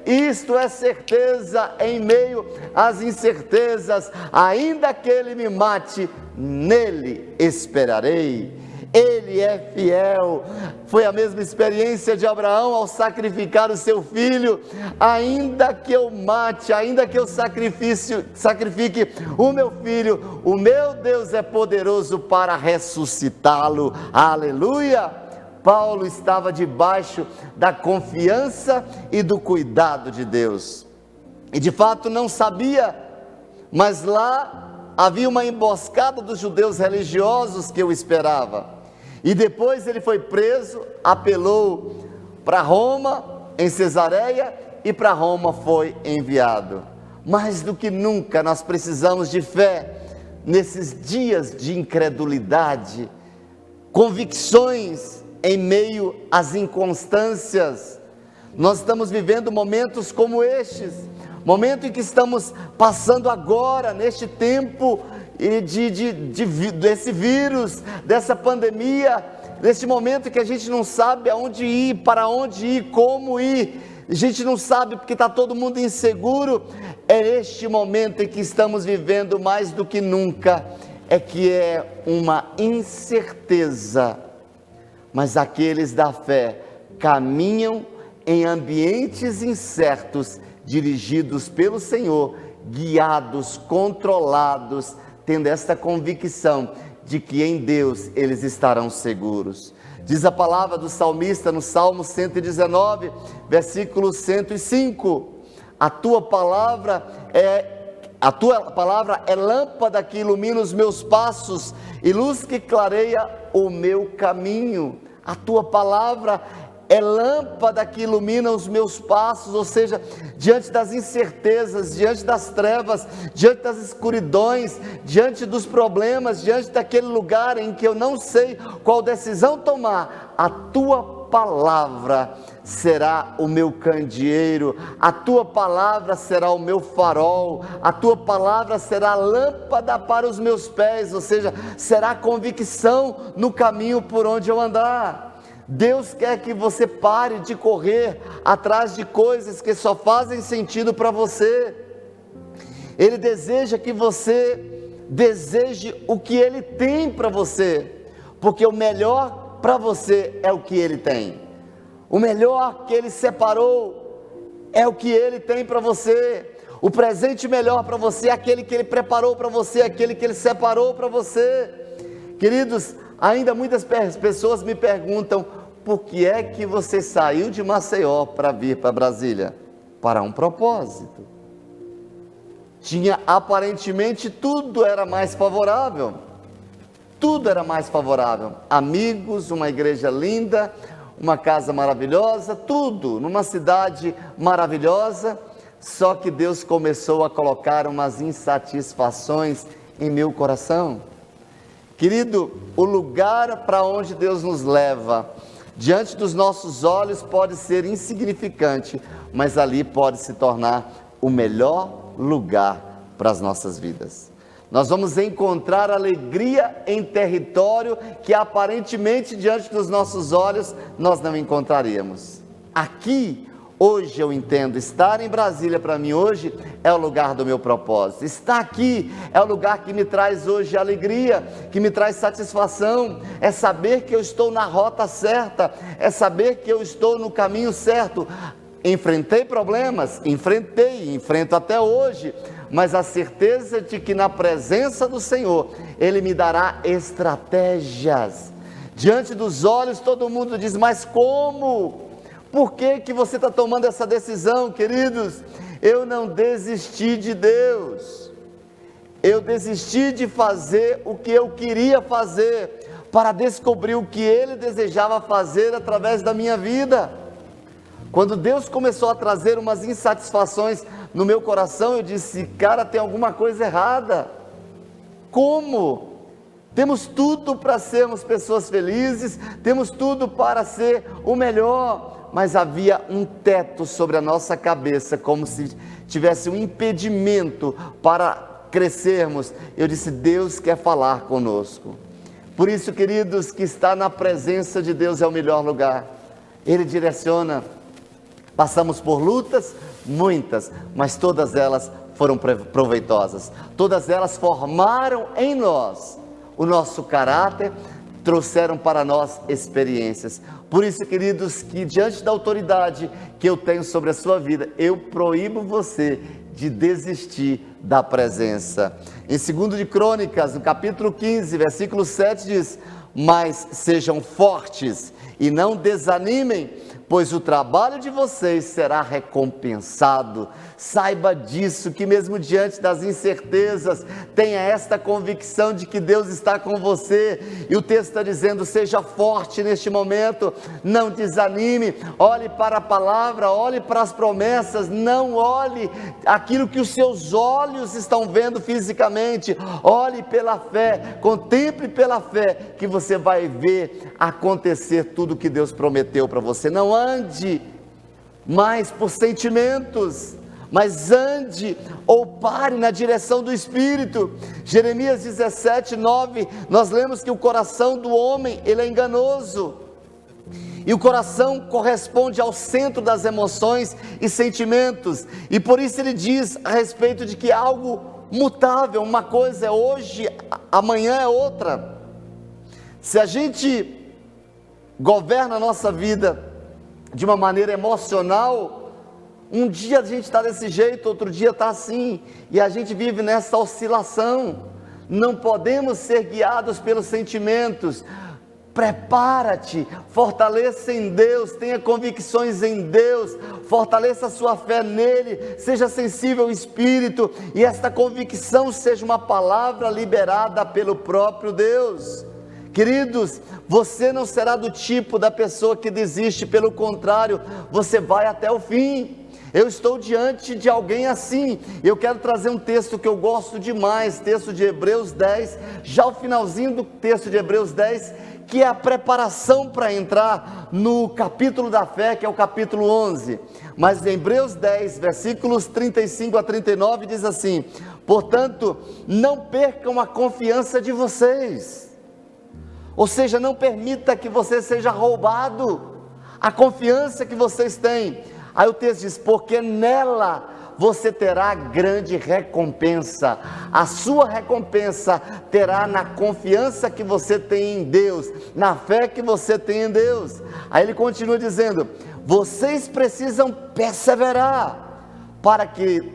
isto é certeza em meio às incertezas, ainda que ele me mate, nele esperarei. Ele é fiel. Foi a mesma experiência de Abraão ao sacrificar o seu filho. Ainda que eu mate, ainda que eu sacrifique o meu filho, o meu Deus é poderoso para ressuscitá-lo. Aleluia! Paulo estava debaixo da confiança e do cuidado de Deus, e de fato não sabia, mas lá havia uma emboscada dos judeus religiosos que o esperava. E depois ele foi preso, apelou para Roma, em Cesareia, e para Roma foi enviado. Mais do que nunca nós precisamos de fé nesses dias de incredulidade, convicções em meio às inconstâncias. Nós estamos vivendo momentos como estes, momento em que estamos passando agora, neste tempo desse vírus, dessa pandemia, neste momento que a gente não sabe aonde ir, para onde ir, como ir, a gente não sabe porque está todo mundo inseguro. É este momento em que estamos vivendo mais do que nunca, é que é uma incerteza, mas aqueles da fé caminham em ambientes incertos, dirigidos pelo Senhor, guiados, controlados, tendo esta convicção de que em Deus eles estarão seguros. Diz a palavra do salmista no Salmo 119, versículo 105, a tua palavra é lâmpada que ilumina os meus passos e luz que clareia o meu caminho. A tua palavra é lâmpada que ilumina os meus passos, ou seja, diante das incertezas, diante das trevas, diante das escuridões, diante dos problemas, diante daquele lugar em que eu não sei qual decisão tomar, a tua palavra será o meu candeeiro, a tua palavra será o meu farol, a tua palavra será lâmpada para os meus pés, ou seja, será convicção no caminho por onde eu andar. Deus quer que você pare de correr atrás de coisas que só fazem sentido para você. Ele deseja que você deseje o que Ele tem para você, porque o melhor para você é o que Ele tem. O melhor que Ele separou é o que Ele tem para você. O presente melhor para você é aquele que Ele preparou para você, aquele que Ele separou para você. Queridos, ainda muitas pessoas me perguntam: por que é que você saiu de Maceió para vir para Brasília? Para um propósito. Tinha aparentemente tudo era mais favorável. Tudo era mais favorável. Amigos, uma igreja linda, uma casa maravilhosa, tudo, numa cidade maravilhosa. Só que Deus começou a colocar umas insatisfações em meu coração. Querido, o lugar para onde Deus nos leva, diante dos nossos olhos pode ser insignificante, mas ali pode se tornar o melhor lugar para as nossas vidas. Nós vamos encontrar alegria em território que aparentemente diante dos nossos olhos nós não encontraríamos. Aqui, hoje eu entendo, estar em Brasília para mim hoje é o lugar do meu propósito. Estar aqui é o lugar que me traz hoje alegria, que me traz satisfação, é saber que eu estou na rota certa, é saber que eu estou no caminho certo. Enfrentei problemas, enfrento até hoje, mas a certeza de que na presença do Senhor, Ele me dará estratégias. Diante dos olhos todo mundo diz: mas como? Por que você está tomando essa decisão, queridos? Eu não desisti de Deus, eu desisti de fazer o que eu queria fazer, para descobrir o que Ele desejava fazer através da minha vida. Quando Deus começou a trazer umas insatisfações no meu coração, eu disse: cara, tem alguma coisa errada. Como? Temos tudo para sermos pessoas felizes, temos tudo para ser o melhor, mas havia um teto sobre a nossa cabeça, como se tivesse um impedimento para crescermos. Eu disse: Deus quer falar conosco. Por isso, queridos, que estar na presença de Deus é o melhor lugar. Ele direciona. Passamos por lutas, muitas, mas todas elas foram proveitosas. Todas elas formaram em nós o nosso caráter, trouxeram para nós experiências. Por isso, queridos, que diante da autoridade que eu tenho sobre a sua vida, eu proíbo você de desistir da presença. Em 2 de Crônicas, no capítulo 15, versículo 7 diz: mas sejam fortes e não desanimem, pois o trabalho de vocês será recompensado. Saiba disso, que mesmo diante das incertezas, tenha esta convicção de que Deus está com você. E o texto está dizendo: seja forte neste momento, não desanime, olhe para a palavra, olhe para as promessas, não olhe aquilo que os seus olhos estão vendo fisicamente, olhe pela fé, contemple pela fé, que você vai ver acontecer tudo que Deus prometeu para você. Não ande mais por sentimentos, mas ande ou pare na direção do Espírito. Jeremias 17:9, nós lemos que o coração do homem, ele é enganoso, e o coração corresponde ao centro das emoções e sentimentos, e por isso ele diz a respeito de que é algo mutável, uma coisa é hoje, amanhã é outra. Se a gente governa a nossa vida de uma maneira emocional, um dia a gente está desse jeito, outro dia está assim, e a gente vive nessa oscilação. Não podemos ser guiados pelos sentimentos. Prepara-te, fortaleça em Deus, tenha convicções em Deus, fortaleça a sua fé nele, seja sensível ao Espírito, e esta convicção seja uma palavra liberada pelo próprio Deus. Queridos, você não será do tipo da pessoa que desiste, pelo contrário, você vai até o fim. Eu estou diante de alguém assim. Eu quero trazer um texto que eu gosto demais, texto de Hebreus 10, já o finalzinho do texto de Hebreus 10, que é a preparação para entrar no capítulo da fé, que é o capítulo 11, mas em Hebreus 10, versículos 35 a 39, diz assim: portanto, não percam a confiança de vocês, ou seja, não permita que você seja roubado, a confiança que vocês têm. Aí o texto diz: porque nela você terá grande recompensa. A sua recompensa terá na confiança que você tem em Deus, na fé que você tem em Deus. Aí ele continua dizendo: vocês precisam perseverar, para que,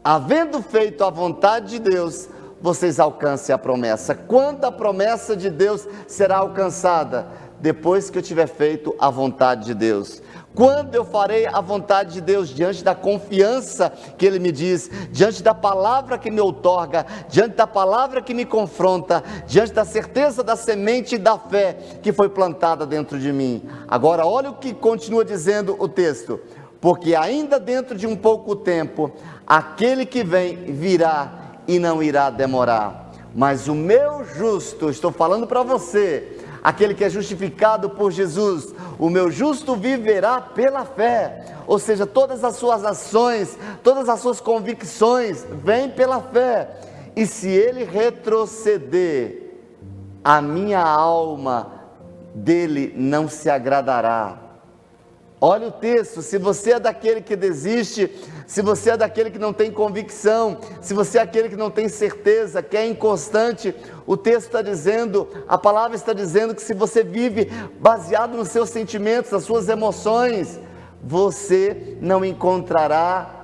havendo feito a vontade de Deus, vocês alcancem a promessa. Quando a promessa de Deus será alcançada? Depois que eu tiver feito a vontade de Deus. Quando eu farei a vontade de Deus? Diante da confiança que Ele me diz, diante da palavra que me outorga, diante da palavra que me confronta, diante da certeza da semente da fé que foi plantada dentro de mim. Agora olha o que continua dizendo o texto: porque ainda dentro de um pouco tempo, aquele que vem virá e não irá demorar. Mas o meu justo, estou falando para você, aquele que é justificado por Jesus, o meu justo viverá pela fé. Ou seja, todas as suas ações, todas as suas convicções vêm pela fé. E se ele retroceder, a minha alma dele não se agradará. Olha o texto: se você é daquele que desiste, se você é daquele que não tem convicção, se você é aquele que não tem certeza, que é inconstante, o texto está dizendo, a palavra está dizendo que se você vive baseado nos seus sentimentos, nas suas emoções, você não encontrará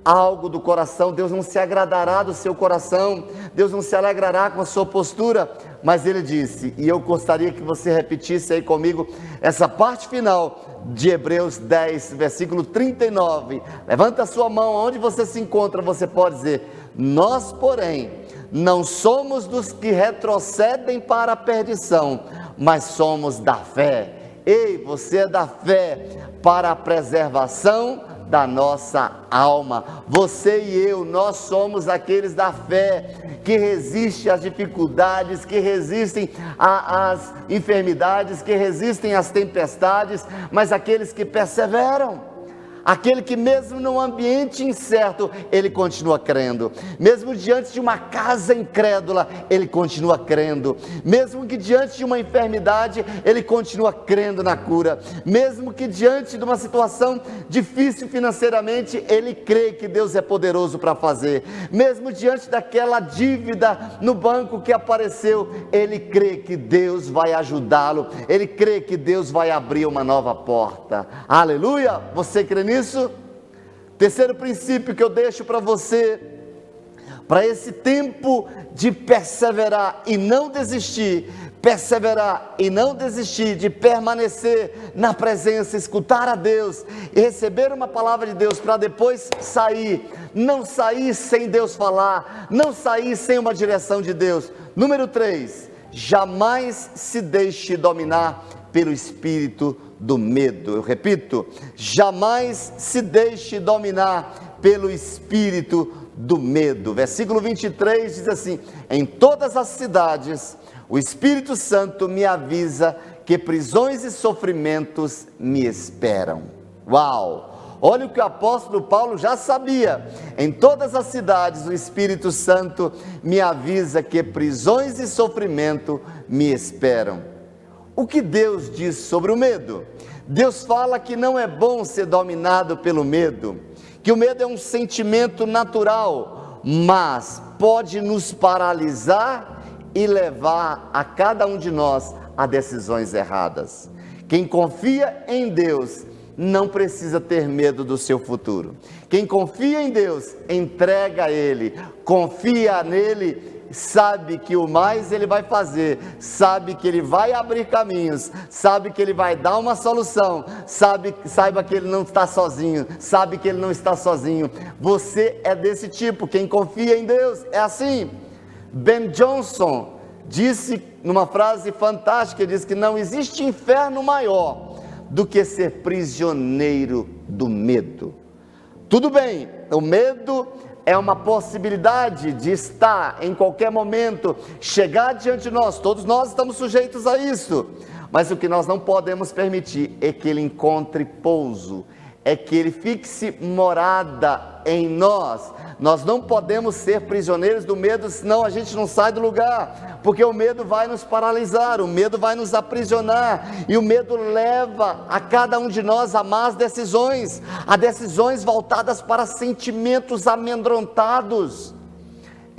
algo do coração. Deus não se agradará do seu coração, Deus não se alegrará com a sua postura. Mas ele disse, e eu gostaria que você repetisse aí comigo essa parte final de Hebreus 10, versículo 39, levanta a sua mão, onde você se encontra, você pode dizer: nós, porém, não somos dos que retrocedem para a perdição, mas somos da fé. Ei, você é da fé para a preservação da nossa alma. Você e eu, nós somos aqueles da fé que resistem às dificuldades, que resistem às enfermidades, que resistem às tempestades, mas aqueles que perseveram. Aquele que mesmo num ambiente incerto, ele continua crendo. Mesmo diante de uma casa incrédula, ele continua crendo. Mesmo que diante de uma enfermidade, ele continua crendo na cura. Mesmo que diante de uma situação difícil financeiramente, ele crê que Deus é poderoso para fazer. Mesmo diante daquela dívida no banco que apareceu, ele crê que Deus vai ajudá-lo. Ele crê que Deus vai abrir uma nova porta. Aleluia! Você crê nisso? Terceiro princípio que eu deixo para você: para esse tempo de perseverar e não desistir, de permanecer na presença, escutar a Deus e receber uma palavra de Deus para depois sair, não sair sem Deus falar, não sair sem uma direção de Deus. Número 3, jamais se deixe dominar pelo espírito do medo. Eu repito, jamais se deixe dominar pelo espírito do medo. Versículo 23 diz assim: em todas as cidades o Espírito Santo me avisa que prisões e sofrimentos me esperam. Uau! Olha o que o apóstolo Paulo já sabia. Em todas as cidades o Espírito Santo me avisa que prisões e sofrimento me esperam. O que Deus diz sobre o medo? Deus fala que não é bom ser dominado pelo medo, que o medo é um sentimento natural, mas pode nos paralisar e levar a cada um de nós a decisões erradas. Quem confia em Deus não precisa ter medo do seu futuro. Quem confia em Deus, entrega a Ele, confia nele, sabe que o mais Ele vai fazer, sabe que Ele vai abrir caminhos, sabe que Ele vai dar uma solução, saiba que Ele não está sozinho, sabe que Ele não está sozinho. Você é desse tipo, quem confia em Deus é assim. Ben Johnson disse numa frase fantástica, diz que não existe inferno maior do que ser prisioneiro do medo. Tudo bem, o medo é uma possibilidade de estar em qualquer momento, chegar diante de nós, todos nós estamos sujeitos a isso, mas o que nós não podemos permitir é que ele encontre pouso, é que ele fixe morada em nós. Nós não podemos ser prisioneiros do medo, senão a gente não sai do lugar, porque o medo vai nos paralisar, o medo vai nos aprisionar, e o medo leva a cada um de nós a más decisões, a decisões voltadas para sentimentos amedrontados.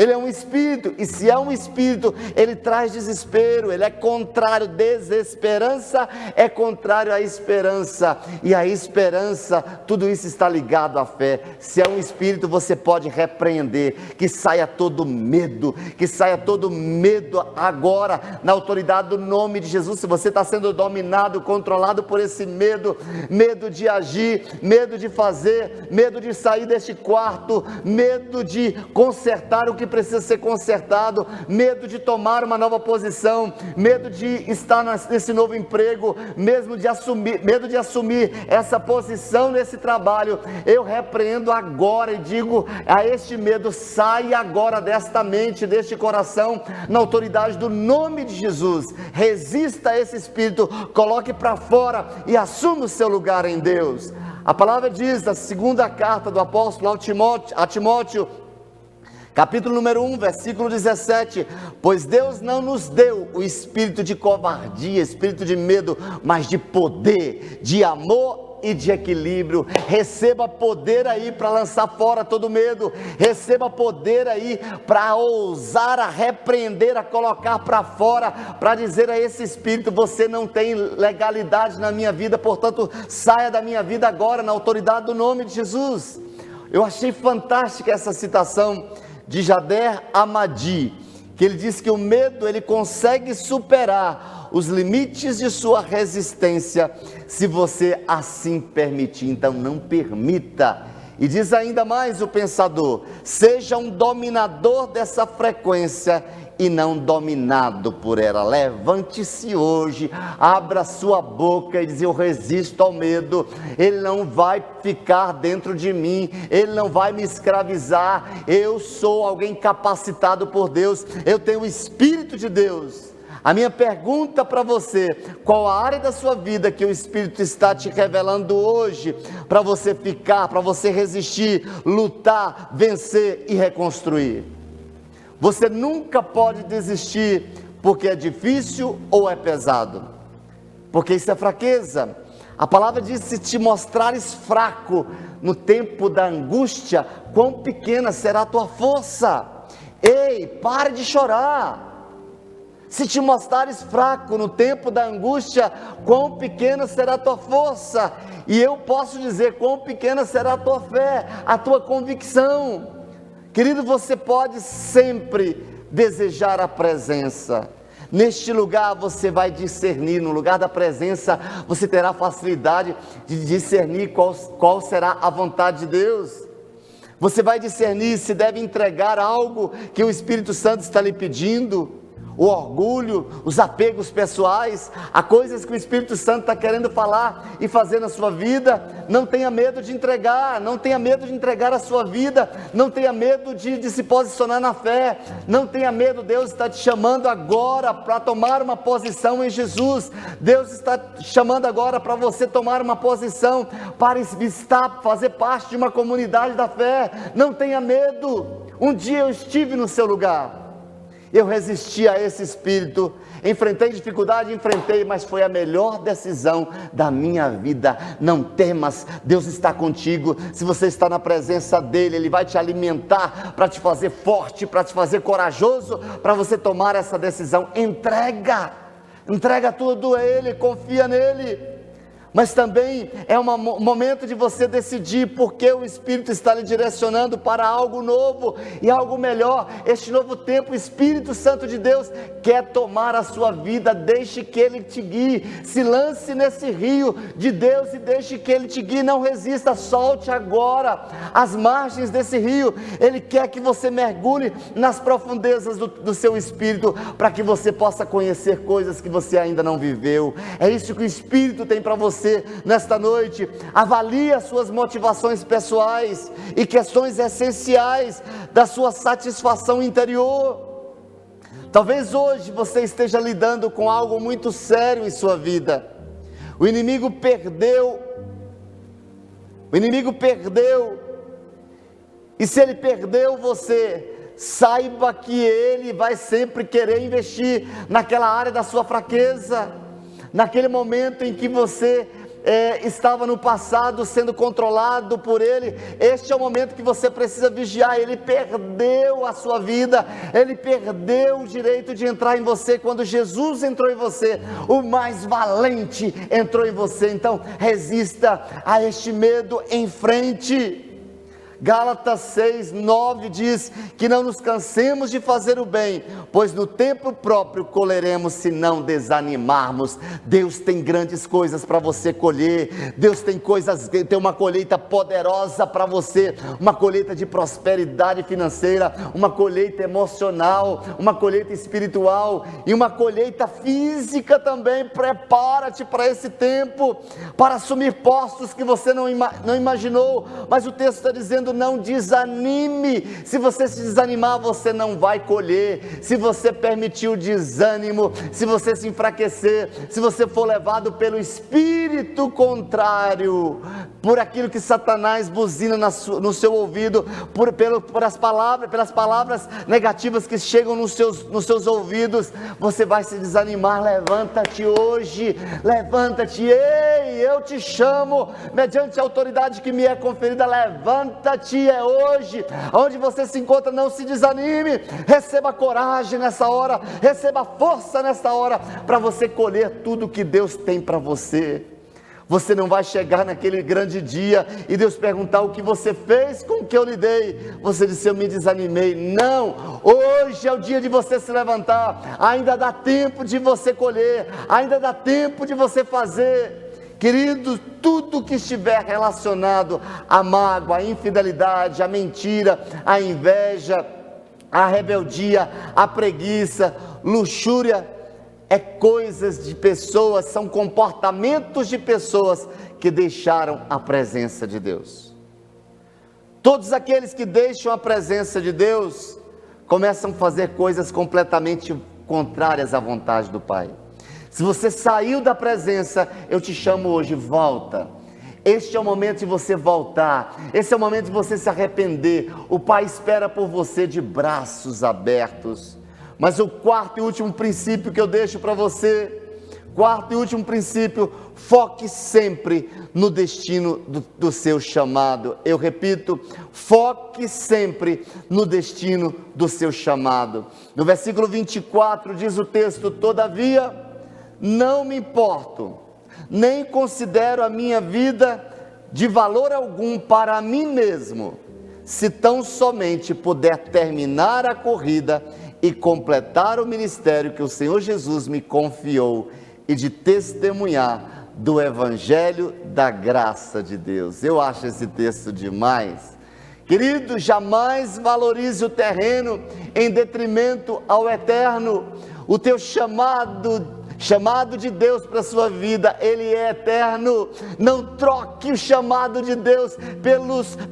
Ele é um espírito, e se é um espírito, ele traz desespero, ele é contrário, desesperança é contrário à esperança, e a esperança, tudo isso está ligado à fé. Se é um espírito, você pode repreender, que saia todo medo agora, na autoridade do nome de Jesus. Se você está sendo dominado, controlado por esse medo, medo de agir, medo de fazer, medo de sair deste quarto, medo de consertar o que precisa ser consertado, medo de tomar uma nova posição, medo de estar nesse novo emprego, medo de assumir essa posição nesse trabalho, eu repreendo agora e digo a este medo: sai agora desta mente, deste coração, na autoridade do nome de Jesus. Resista a esse espírito, coloque para fora e assuma o seu lugar em Deus. A palavra diz, na segunda carta do apóstolo a Timóteo, capítulo número 1, versículo 17: pois Deus não nos deu o espírito de covardia, espírito de medo, mas de poder, de amor e de equilíbrio. Receba poder aí para lançar fora todo medo, receba poder aí para ousar a repreender, a colocar para fora, para dizer a esse espírito: você não tem legalidade na minha vida, portanto saia da minha vida agora, na autoridade do nome de Jesus. Eu achei fantástica essa citação de Jader Amadi, que ele diz que o medo, ele consegue superar os limites de sua resistência, se você assim permitir. Então não permita. E diz ainda mais o pensador: seja um dominador dessa frequência e não dominado por ela. Levante-se hoje, abra sua boca e diz: eu resisto ao medo, ele não vai ficar dentro de mim, ele não vai me escravizar, eu sou alguém capacitado por Deus, eu tenho o Espírito de Deus. A minha pergunta para você: qual a área da sua vida que o Espírito está te revelando hoje, para você ficar, para você resistir, lutar, vencer e reconstruir? Você nunca pode desistir porque é difícil ou é pesado, porque isso é fraqueza. A palavra diz: se te mostrares fraco no tempo da angústia, quão pequena será a tua força. Ei, pare de chorar. Se te mostrares fraco no tempo da angústia, quão pequena será a tua força. E eu posso dizer: quão pequena será a tua fé, a tua convicção. Querido, você pode sempre desejar a presença. Neste lugar você vai discernir, no lugar da presença você terá facilidade de discernir qual será a vontade de Deus. Você vai discernir se deve entregar algo que o Espírito Santo está lhe pedindo, o orgulho, os apegos pessoais, a coisas que o Espírito Santo está querendo falar e fazer na sua vida. Não tenha medo de entregar, não tenha medo de entregar a sua vida, não tenha medo de se posicionar na fé, não tenha medo. Deus está te chamando agora para tomar uma posição em Jesus. Deus está te chamando agora para você tomar uma posição, para fazer parte de uma comunidade da fé. Não tenha medo. Um dia eu estive no seu lugar, eu resisti a esse espírito, enfrentei dificuldade, mas foi a melhor decisão da minha vida. Não temas, Deus está contigo. Se você está na presença dEle, Ele vai te alimentar para te fazer forte, para te fazer corajoso, para você tomar essa decisão. Entrega tudo a Ele, confia nele. Mas também é um momento de você decidir, porque o Espírito está lhe direcionando para algo novo e algo melhor. Este novo tempo, o Espírito Santo de Deus quer tomar a sua vida. Deixe que Ele te guie, se lance nesse rio de Deus e deixe que Ele te guie. Não resista, solte agora as margens desse rio. Ele quer que você mergulhe nas profundezas do seu espírito, para que você possa conhecer coisas que você ainda não viveu. É isso que o Espírito tem para você nesta noite. Avalie as suas motivações pessoais e questões essenciais da sua satisfação interior. Talvez hoje você esteja lidando com algo muito sério em sua vida. O inimigo perdeu, e se ele perdeu você, saiba que ele vai sempre querer investir naquela área da sua fraqueza, naquele momento em que você estava no passado sendo controlado por ele. Este é o momento que você precisa vigiar. Ele perdeu a sua vida, ele perdeu o direito de entrar em você. Quando Jesus entrou em você, o mais valente entrou em você. Então resista a este medo, em frente. Gálatas 6:9 diz que não nos cansemos de fazer o bem, pois no tempo próprio colheremos se não desanimarmos. Deus tem grandes coisas para você colher. Deus tem uma colheita poderosa para você, uma colheita de prosperidade financeira, uma colheita emocional, uma colheita espiritual e uma colheita física também. Prepara-te para esse tempo, para assumir postos que você não imaginou, mas o texto está dizendo: não desanime. Se você se desanimar, você não vai colher. Se você permitir o desânimo, se você se enfraquecer, se você for levado pelo espírito contrário, por aquilo que Satanás buzina no seu ouvido, pelas palavras negativas que chegam nos seus ouvidos, você vai se desanimar. Levanta-te hoje, levanta-te. Ei, eu te chamo mediante a autoridade que me é conferida. Levanta-te, é hoje. Onde você se encontra, não se desanime. Receba coragem nessa hora, receba força nessa hora, para você colher tudo que Deus tem para você. Você não vai chegar naquele grande dia e Deus perguntar: o que você fez com o que eu lhe dei? Você disse: eu me desanimei. Não, hoje é o dia de você se levantar. Ainda dá tempo de você colher, ainda dá tempo de você fazer. Querido, tudo que estiver relacionado à mágoa, à infidelidade, à mentira, à inveja, à rebeldia, à preguiça, luxúria, é coisas de pessoas, são comportamentos de pessoas que deixaram a presença de Deus. Todos aqueles que deixam a presença de Deus começam a fazer coisas completamente contrárias à vontade do Pai. Se você saiu da presença, eu te chamo hoje, volta. Este é o momento de você voltar, esse é o momento de você se arrepender. O Pai espera por você de braços abertos. Mas o quarto e último princípio que eu deixo para você, foque sempre no destino do seu chamado. Eu repito, foque sempre no destino do seu chamado. No versículo 24 diz o texto: todavia, não me importo, nem considero a minha vida de valor algum para mim mesmo, se tão somente puder terminar a corrida e completar o ministério que o Senhor Jesus me confiou e de testemunhar do Evangelho da graça de Deus. Eu acho esse texto demais. Querido, jamais valorize o terreno em detrimento ao eterno. O teu chamado de Deus para a sua vida, ele é eterno. Não troque o chamado de Deus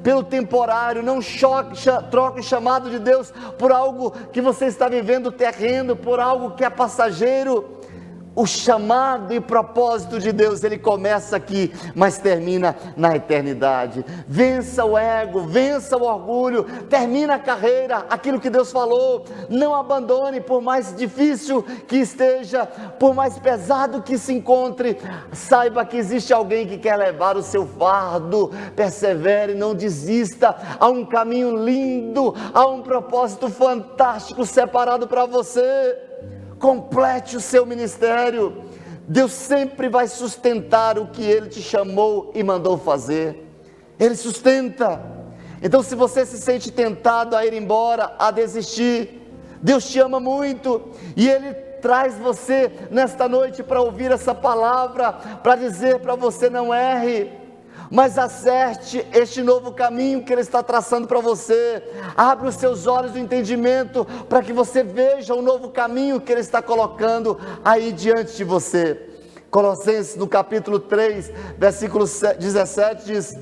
pelo temporário, não troque o chamado de Deus por algo que você está vivendo terreno, por algo que é passageiro. O chamado e propósito de Deus, ele começa aqui, mas termina na eternidade. Vença o ego, vença o orgulho, termina a carreira, aquilo que Deus falou. Não abandone, por mais difícil que esteja, por mais pesado que se encontre. Saiba que existe alguém que quer levar o seu fardo. Persevere, não desista. Há um caminho lindo, há um propósito fantástico separado para você. Complete o seu ministério. Deus sempre vai sustentar o que Ele te chamou e mandou fazer. Ele sustenta. Então, se você se sente tentado a ir embora, a desistir, Deus te ama muito e Ele traz você nesta noite para ouvir essa palavra, para dizer para você: não erre, mas acerte este novo caminho que Ele está traçando para você. Abre os seus olhos do entendimento para que você veja o novo caminho que Ele está colocando aí diante de você. Colossenses no capítulo 3, versículo 17 diz: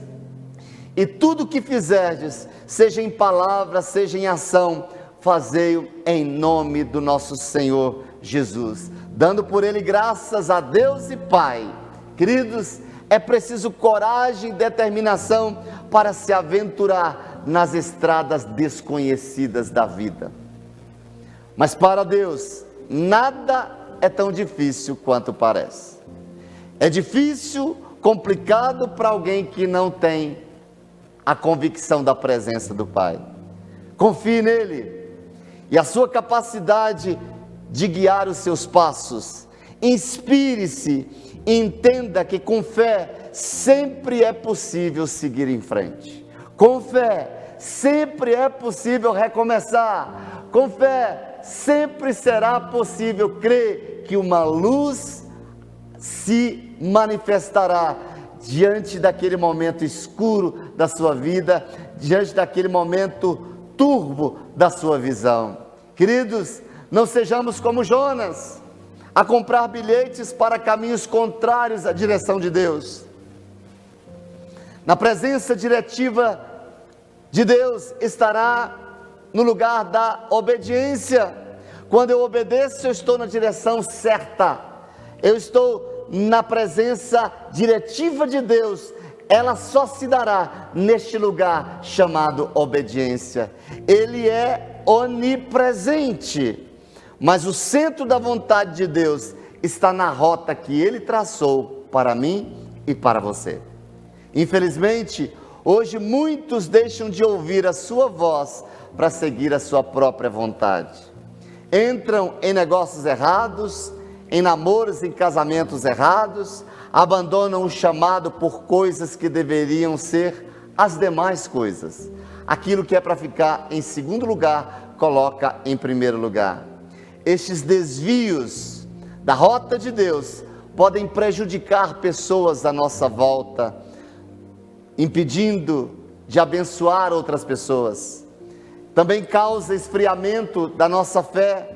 e tudo o que fizerdes, seja em palavra, seja em ação, fazei-o em nome do nosso Senhor Jesus, dando por Ele graças a Deus e Pai. Queridos, é preciso coragem e determinação para se aventurar nas estradas desconhecidas da vida. Mas para Deus, nada é tão difícil quanto parece. É difícil, complicado para alguém que não tem a convicção da presença do Pai. Confie nele e a sua capacidade de guiar os seus passos. Inspire-se. Entenda que com fé sempre é possível seguir em frente. Com fé sempre é possível recomeçar. Com fé sempre será possível crer que uma luz se manifestará diante daquele momento escuro da sua vida, diante daquele momento turvo da sua visão. Queridos, não sejamos como Jonas, a comprar bilhetes para caminhos contrários à direção de Deus. Na presença diretiva de Deus estará no lugar da obediência. Quando eu obedeço, eu estou na direção certa. Eu estou na presença diretiva de Deus. Ela só se dará neste lugar chamado obediência. Ele é onipresente. Mas o centro da vontade de Deus está na rota que Ele traçou para mim e para você. Infelizmente, hoje muitos deixam de ouvir a sua voz para seguir a sua própria vontade. Entram em negócios errados, em namoros e em casamentos errados, abandonam o chamado por coisas que deveriam ser as demais coisas. Aquilo que é para ficar em segundo lugar, coloca em primeiro lugar. Estes desvios da rota de Deus podem prejudicar pessoas à nossa volta, impedindo de abençoar outras pessoas. Também causa esfriamento da nossa fé,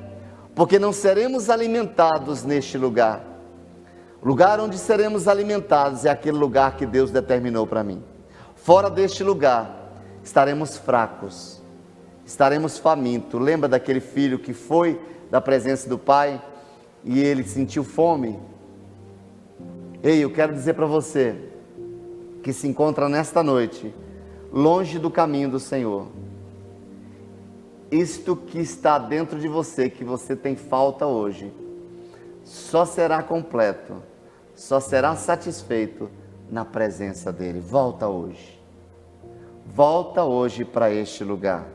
porque não seremos alimentados neste lugar. O lugar onde seremos alimentados é aquele lugar que Deus determinou para mim. Fora deste lugar, estaremos fracos, estaremos famintos. Lembra daquele filho que foi da presença do Pai e ele sentiu fome? Ei, eu quero dizer para você que se encontra nesta noite longe do caminho do Senhor, isto que está dentro de você, que você tem falta hoje, só será completo, só será satisfeito na presença dEle. Volta hoje para este lugar.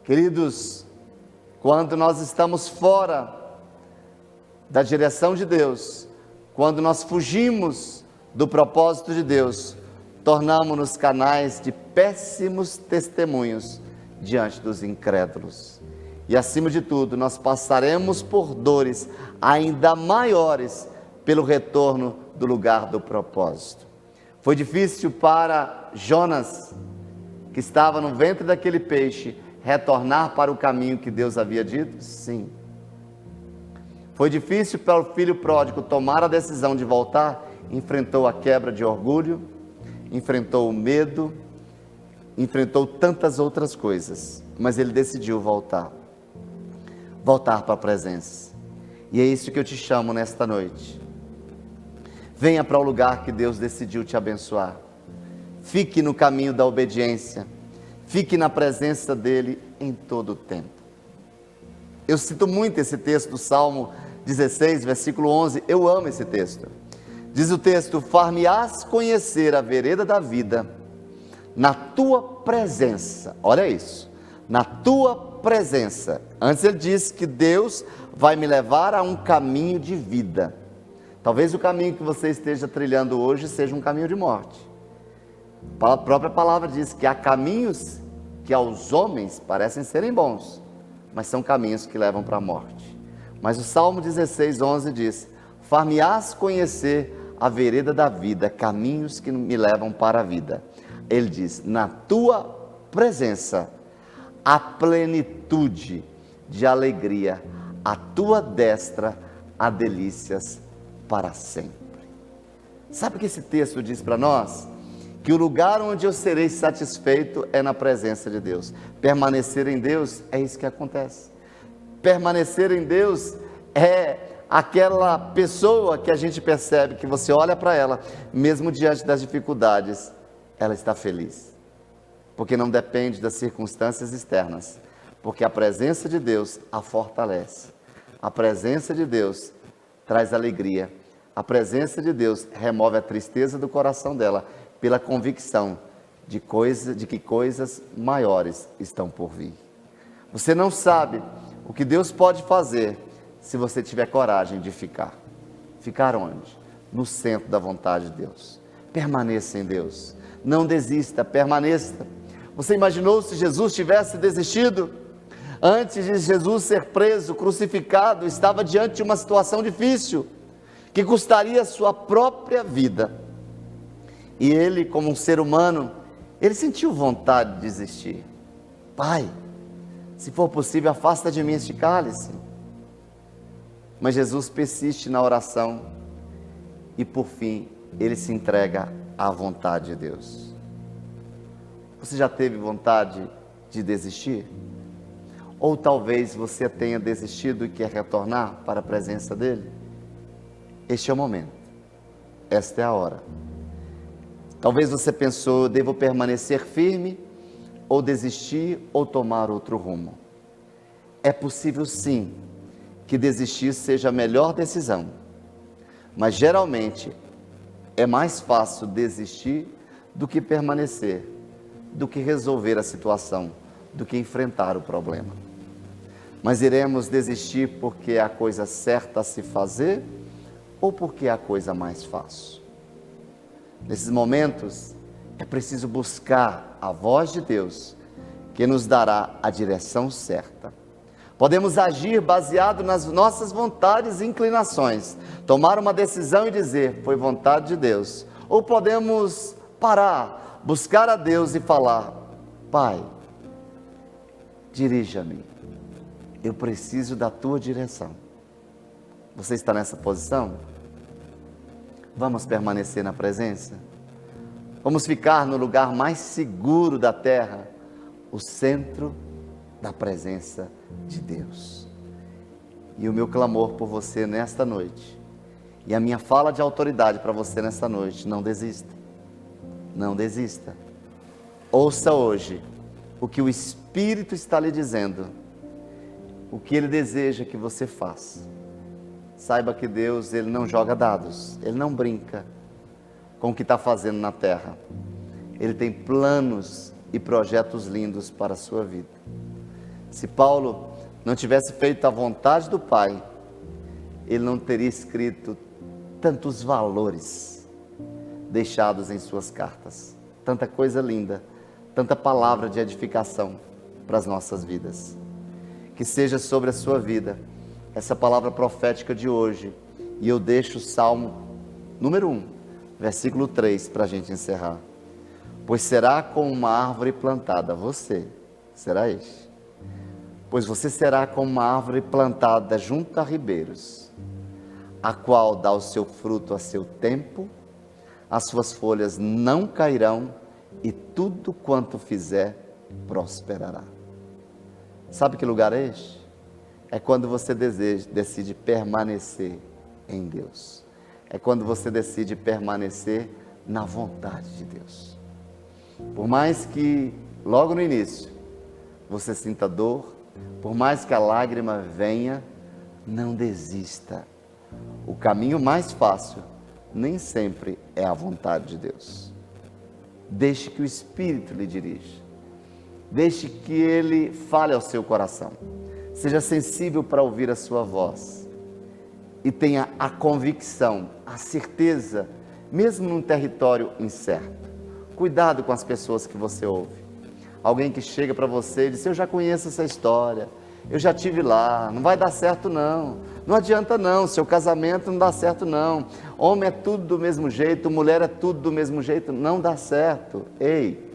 Queridos, quando nós estamos fora da direção de Deus, quando nós fugimos do propósito de Deus, tornamo-nos canais de péssimos testemunhos diante dos incrédulos. E acima de tudo, nós passaremos por dores ainda maiores pelo retorno do lugar do propósito. Foi difícil para Jonas, que estava no ventre daquele peixe, retornar para o caminho que Deus havia dito? Sim. Foi difícil para o filho pródigo tomar a decisão de voltar? Enfrentou a quebra de orgulho, enfrentou o medo, enfrentou tantas outras coisas, mas ele decidiu voltar para a presença. E é isso que eu te chamo nesta noite. Venha para o lugar que Deus decidiu te abençoar. Fique no caminho da obediência. Fique na presença dEle em todo o tempo. Eu cito muito esse texto do Salmo 16, versículo 11. Eu amo esse texto. Diz o texto: far-me-ás conhecer a vereda da vida na tua presença. Olha isso. Na tua presença. Antes ele diz que Deus vai me levar a um caminho de vida. Talvez o caminho que você esteja trilhando hoje seja um caminho de morte. A própria palavra diz que há caminhos que aos homens parecem serem bons, mas são caminhos que levam para a morte. Mas o Salmo 16, 11 diz: far-me-ás conhecer a vereda da vida, caminhos que me levam para a vida. Ele diz: na tua presença há plenitude de alegria, a tua destra há delícias para sempre. Sabe o que esse texto diz para nós? Que o lugar onde eu serei satisfeito é na presença de Deus. Permanecer em Deus é isso que acontece. Permanecer em Deus é aquela pessoa que a gente percebe que você olha para ela, mesmo diante das dificuldades, ela está feliz. Porque não depende das circunstâncias externas. Porque a presença de Deus a fortalece. A presença de Deus traz alegria. A presença de Deus remove a tristeza do coração dela, pela convicção de que coisas maiores estão por vir. Você não sabe o que Deus pode fazer se você tiver coragem de ficar. Ficar onde? No centro da vontade de Deus. Permaneça em Deus. Não desista, permaneça. Você imaginou se Jesus tivesse desistido? Antes de Jesus ser preso, crucificado, estava diante de uma situação difícil, que custaria a sua própria vida. E ele, como um ser humano, ele sentiu vontade de desistir. Pai, se for possível, afasta de mim este cálice. Mas Jesus persiste na oração e, por fim, ele se entrega à vontade de Deus. Você já teve vontade de desistir? Ou talvez você tenha desistido e quer retornar para a presença dele? Este é o momento. Esta é a hora. Talvez você pensou: devo permanecer firme, ou desistir, ou tomar outro rumo. É possível sim, que desistir seja a melhor decisão. Mas geralmente, é mais fácil desistir do que permanecer, do que resolver a situação, do que enfrentar o problema. Mas iremos desistir porque é a coisa certa a se fazer, ou porque é a coisa mais fácil? Nesses momentos, é preciso buscar a voz de Deus, que nos dará a direção certa. Podemos agir baseado nas nossas vontades e inclinações, tomar uma decisão e dizer: foi vontade de Deus. Ou podemos parar, buscar a Deus e falar: Pai, dirija-me, eu preciso da tua direção. Você está nessa posição? Vamos permanecer na presença? Vamos ficar no lugar mais seguro da terra, o centro da presença de Deus. E o meu clamor por você nesta noite, e a minha fala de autoridade para você nesta noite: não desista, não desista. Ouça hoje o que o Espírito está lhe dizendo, o que Ele deseja que você faça. Saiba que Deus, Ele não joga dados, Ele não brinca com o que está fazendo na terra. Ele tem planos e projetos lindos para a sua vida. Se Paulo não tivesse feito a vontade do Pai, ele não teria escrito tantos valores deixados em suas cartas. Tanta coisa linda, tanta palavra de edificação para as nossas vidas. Que seja sobre a sua vida essa palavra profética de hoje. E eu deixo o Salmo número 1, versículo 3, para a gente encerrar. Pois será como uma árvore plantada, você será este. Pois você será como uma árvore plantada junto a ribeiros, a qual dá o seu fruto a seu tempo, as suas folhas não cairão, e tudo quanto fizer prosperará. Sabe que lugar é este? É quando você decide permanecer em Deus. É quando você decide permanecer na vontade de Deus. Por mais que logo no início você sinta dor, por mais que a lágrima venha, não desista. O caminho mais fácil nem sempre é a vontade de Deus. Deixe que o Espírito lhe dirija. Deixe que Ele fale ao seu coração. Seja sensível para ouvir a sua voz. E tenha a convicção, a certeza, mesmo num território incerto. Cuidado com as pessoas que você ouve. Alguém que chega para você e diz: eu já conheço essa história, eu já estive lá, não vai dar certo não, não adianta não, seu casamento não dá certo não, homem é tudo do mesmo jeito, mulher é tudo do mesmo jeito, não dá certo. Ei,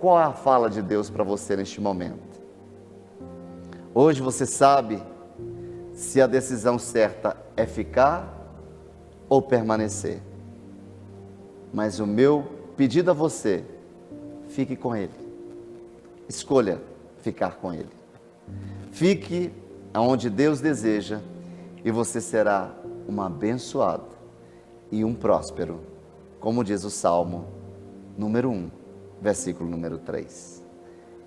qual é a fala de Deus para você neste momento? Hoje você sabe se a decisão certa é ficar ou permanecer. Mas o meu pedido a você: fique com Ele. Escolha ficar com Ele. Fique aonde Deus deseja e você será um abençoado e um próspero, como diz o Salmo número 1, versículo número 3.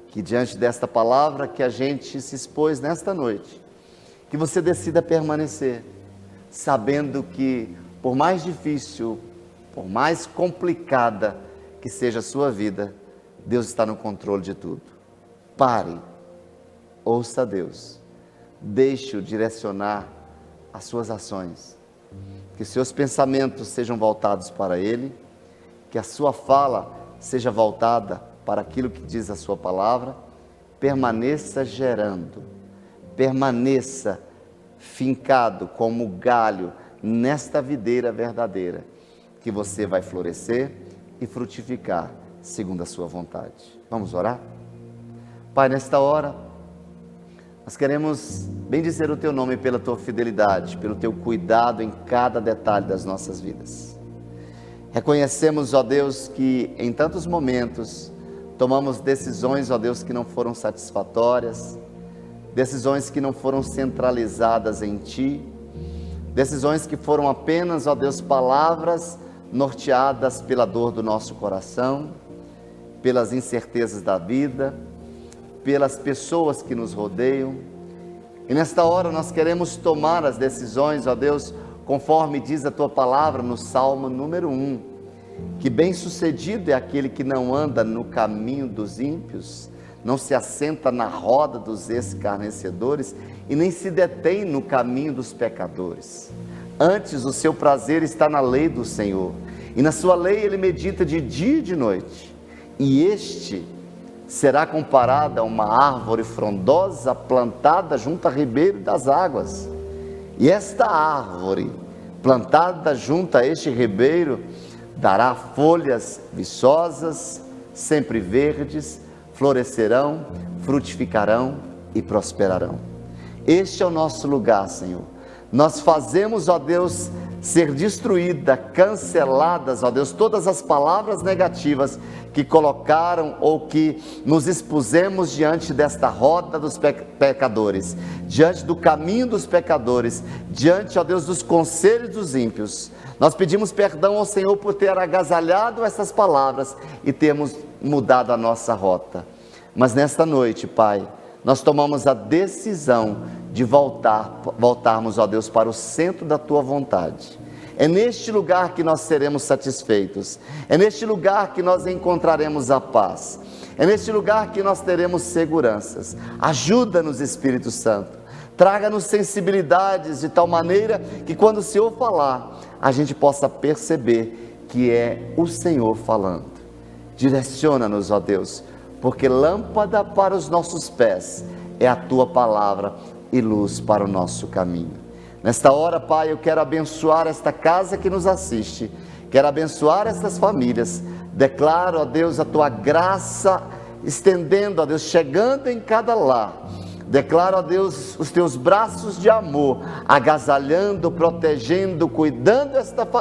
Que diante desta palavra que a gente se expôs nesta noite, que você decida permanecer, sabendo que por mais difícil, por mais complicada que seja a sua vida, Deus está no controle de tudo. Pare, ouça Deus, deixe-o direcionar as suas ações, que seus pensamentos sejam voltados para Ele, que a sua fala seja voltada para aquilo que diz a sua palavra. Permaneça gerando, permaneça fincado como galho nesta videira verdadeira, que você vai florescer e frutificar segundo a sua vontade. Vamos orar? Pai, nesta hora, nós queremos bendizer o Teu nome pela Tua fidelidade, pelo Teu cuidado em cada detalhe das nossas vidas. Reconhecemos, ó Deus, que em tantos momentos tomamos decisões, ó Deus, que não foram satisfatórias, decisões que não foram centralizadas em Ti, decisões que foram apenas, ó Deus, palavras norteadas pela dor do nosso coração, pelas incertezas da vida, pelas pessoas que nos rodeiam. E nesta hora nós queremos tomar as decisões, ó Deus, conforme diz a Tua palavra no Salmo número 1, que bem-sucedido é aquele que não anda no caminho dos ímpios, não se assenta na roda dos escarnecedores e nem se detém no caminho dos pecadores. Antes, o seu prazer está na lei do Senhor, e na sua lei ele medita de dia e de noite. E este será comparado a uma árvore frondosa plantada junto a ribeiro das águas. E esta árvore, plantada junto a este ribeiro, dará folhas viçosas, sempre verdes, florescerão, frutificarão e prosperarão. Este é o nosso lugar, Senhor. Nós fazemos, ó Deus, ser destruída, canceladas, ó Deus, todas as palavras negativas que colocaram ou que nos expusemos diante desta roda dos pecadores, diante do caminho dos pecadores, diante, ó Deus, dos conselhos dos ímpios. Nós pedimos perdão ao Senhor por ter agasalhado essas palavras e termos mudado a nossa rota. Mas nesta noite, Pai, nós tomamos a decisão de voltarmos, ó Deus, para o centro da Tua vontade. É neste lugar que nós seremos satisfeitos, é neste lugar que nós encontraremos a paz, é neste lugar que nós teremos seguranças. Ajuda-nos, Espírito Santo, traga-nos sensibilidades de tal maneira que quando o Senhor falar, a gente possa perceber que é o Senhor falando. Direciona-nos, ó Deus, porque lâmpada para os nossos pés é a Tua palavra e luz para o nosso caminho. Nesta hora, Pai, eu quero abençoar esta casa que nos assiste, quero abençoar estas famílias. Declaro, ó Deus, a Tua graça estendendo, ó Deus, chegando em cada lar. Declaro, ó Deus, os Teus braços de amor, agasalhando, protegendo, cuidando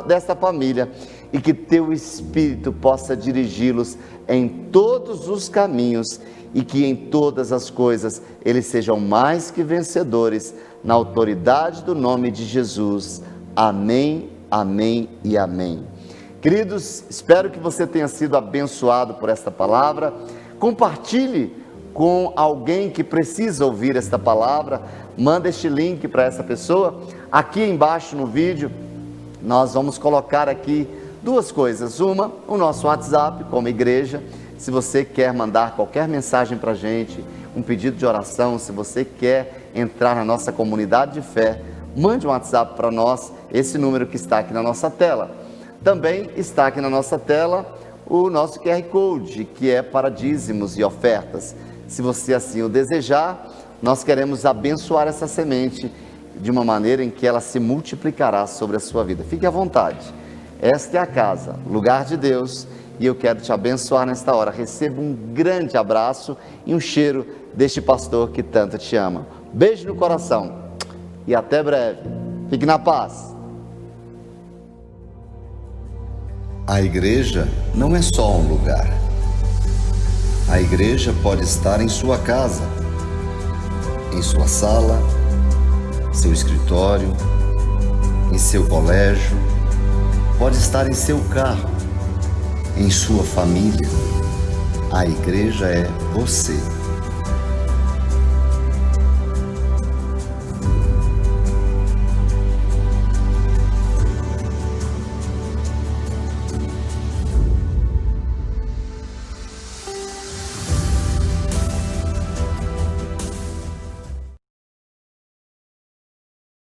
desta família, e que Teu Espírito possa dirigi-los em todos os caminhos, e que em todas as coisas eles sejam mais que vencedores, na autoridade do nome de Jesus. Amém, amém e amém. Queridos, espero que você tenha sido abençoado por esta palavra. Compartilhe com alguém que precisa ouvir esta palavra. Manda este link para essa pessoa. Aqui embaixo no vídeo nós vamos colocar aqui duas coisas. Uma, o nosso WhatsApp como igreja. Se você quer mandar qualquer mensagem para a gente, um pedido de oração, se você quer entrar na nossa comunidade de fé, mande um WhatsApp para nós, esse número que está aqui na nossa tela. Também está aqui na nossa tela o nosso QR Code, que é para dízimos e ofertas. Se você assim o desejar, nós queremos abençoar essa semente de uma maneira em que ela se multiplicará sobre a sua vida. Fique à vontade. Esta é a casa, lugar de Deus, e eu quero te abençoar nesta hora. Receba um grande abraço e um cheiro deste pastor que tanto te ama. Beijo no coração e até breve. Fique na paz. A igreja não é só um lugar. A igreja pode estar em sua casa, em sua sala, seu escritório, em seu colégio, pode estar em seu carro, em sua família. A igreja é você.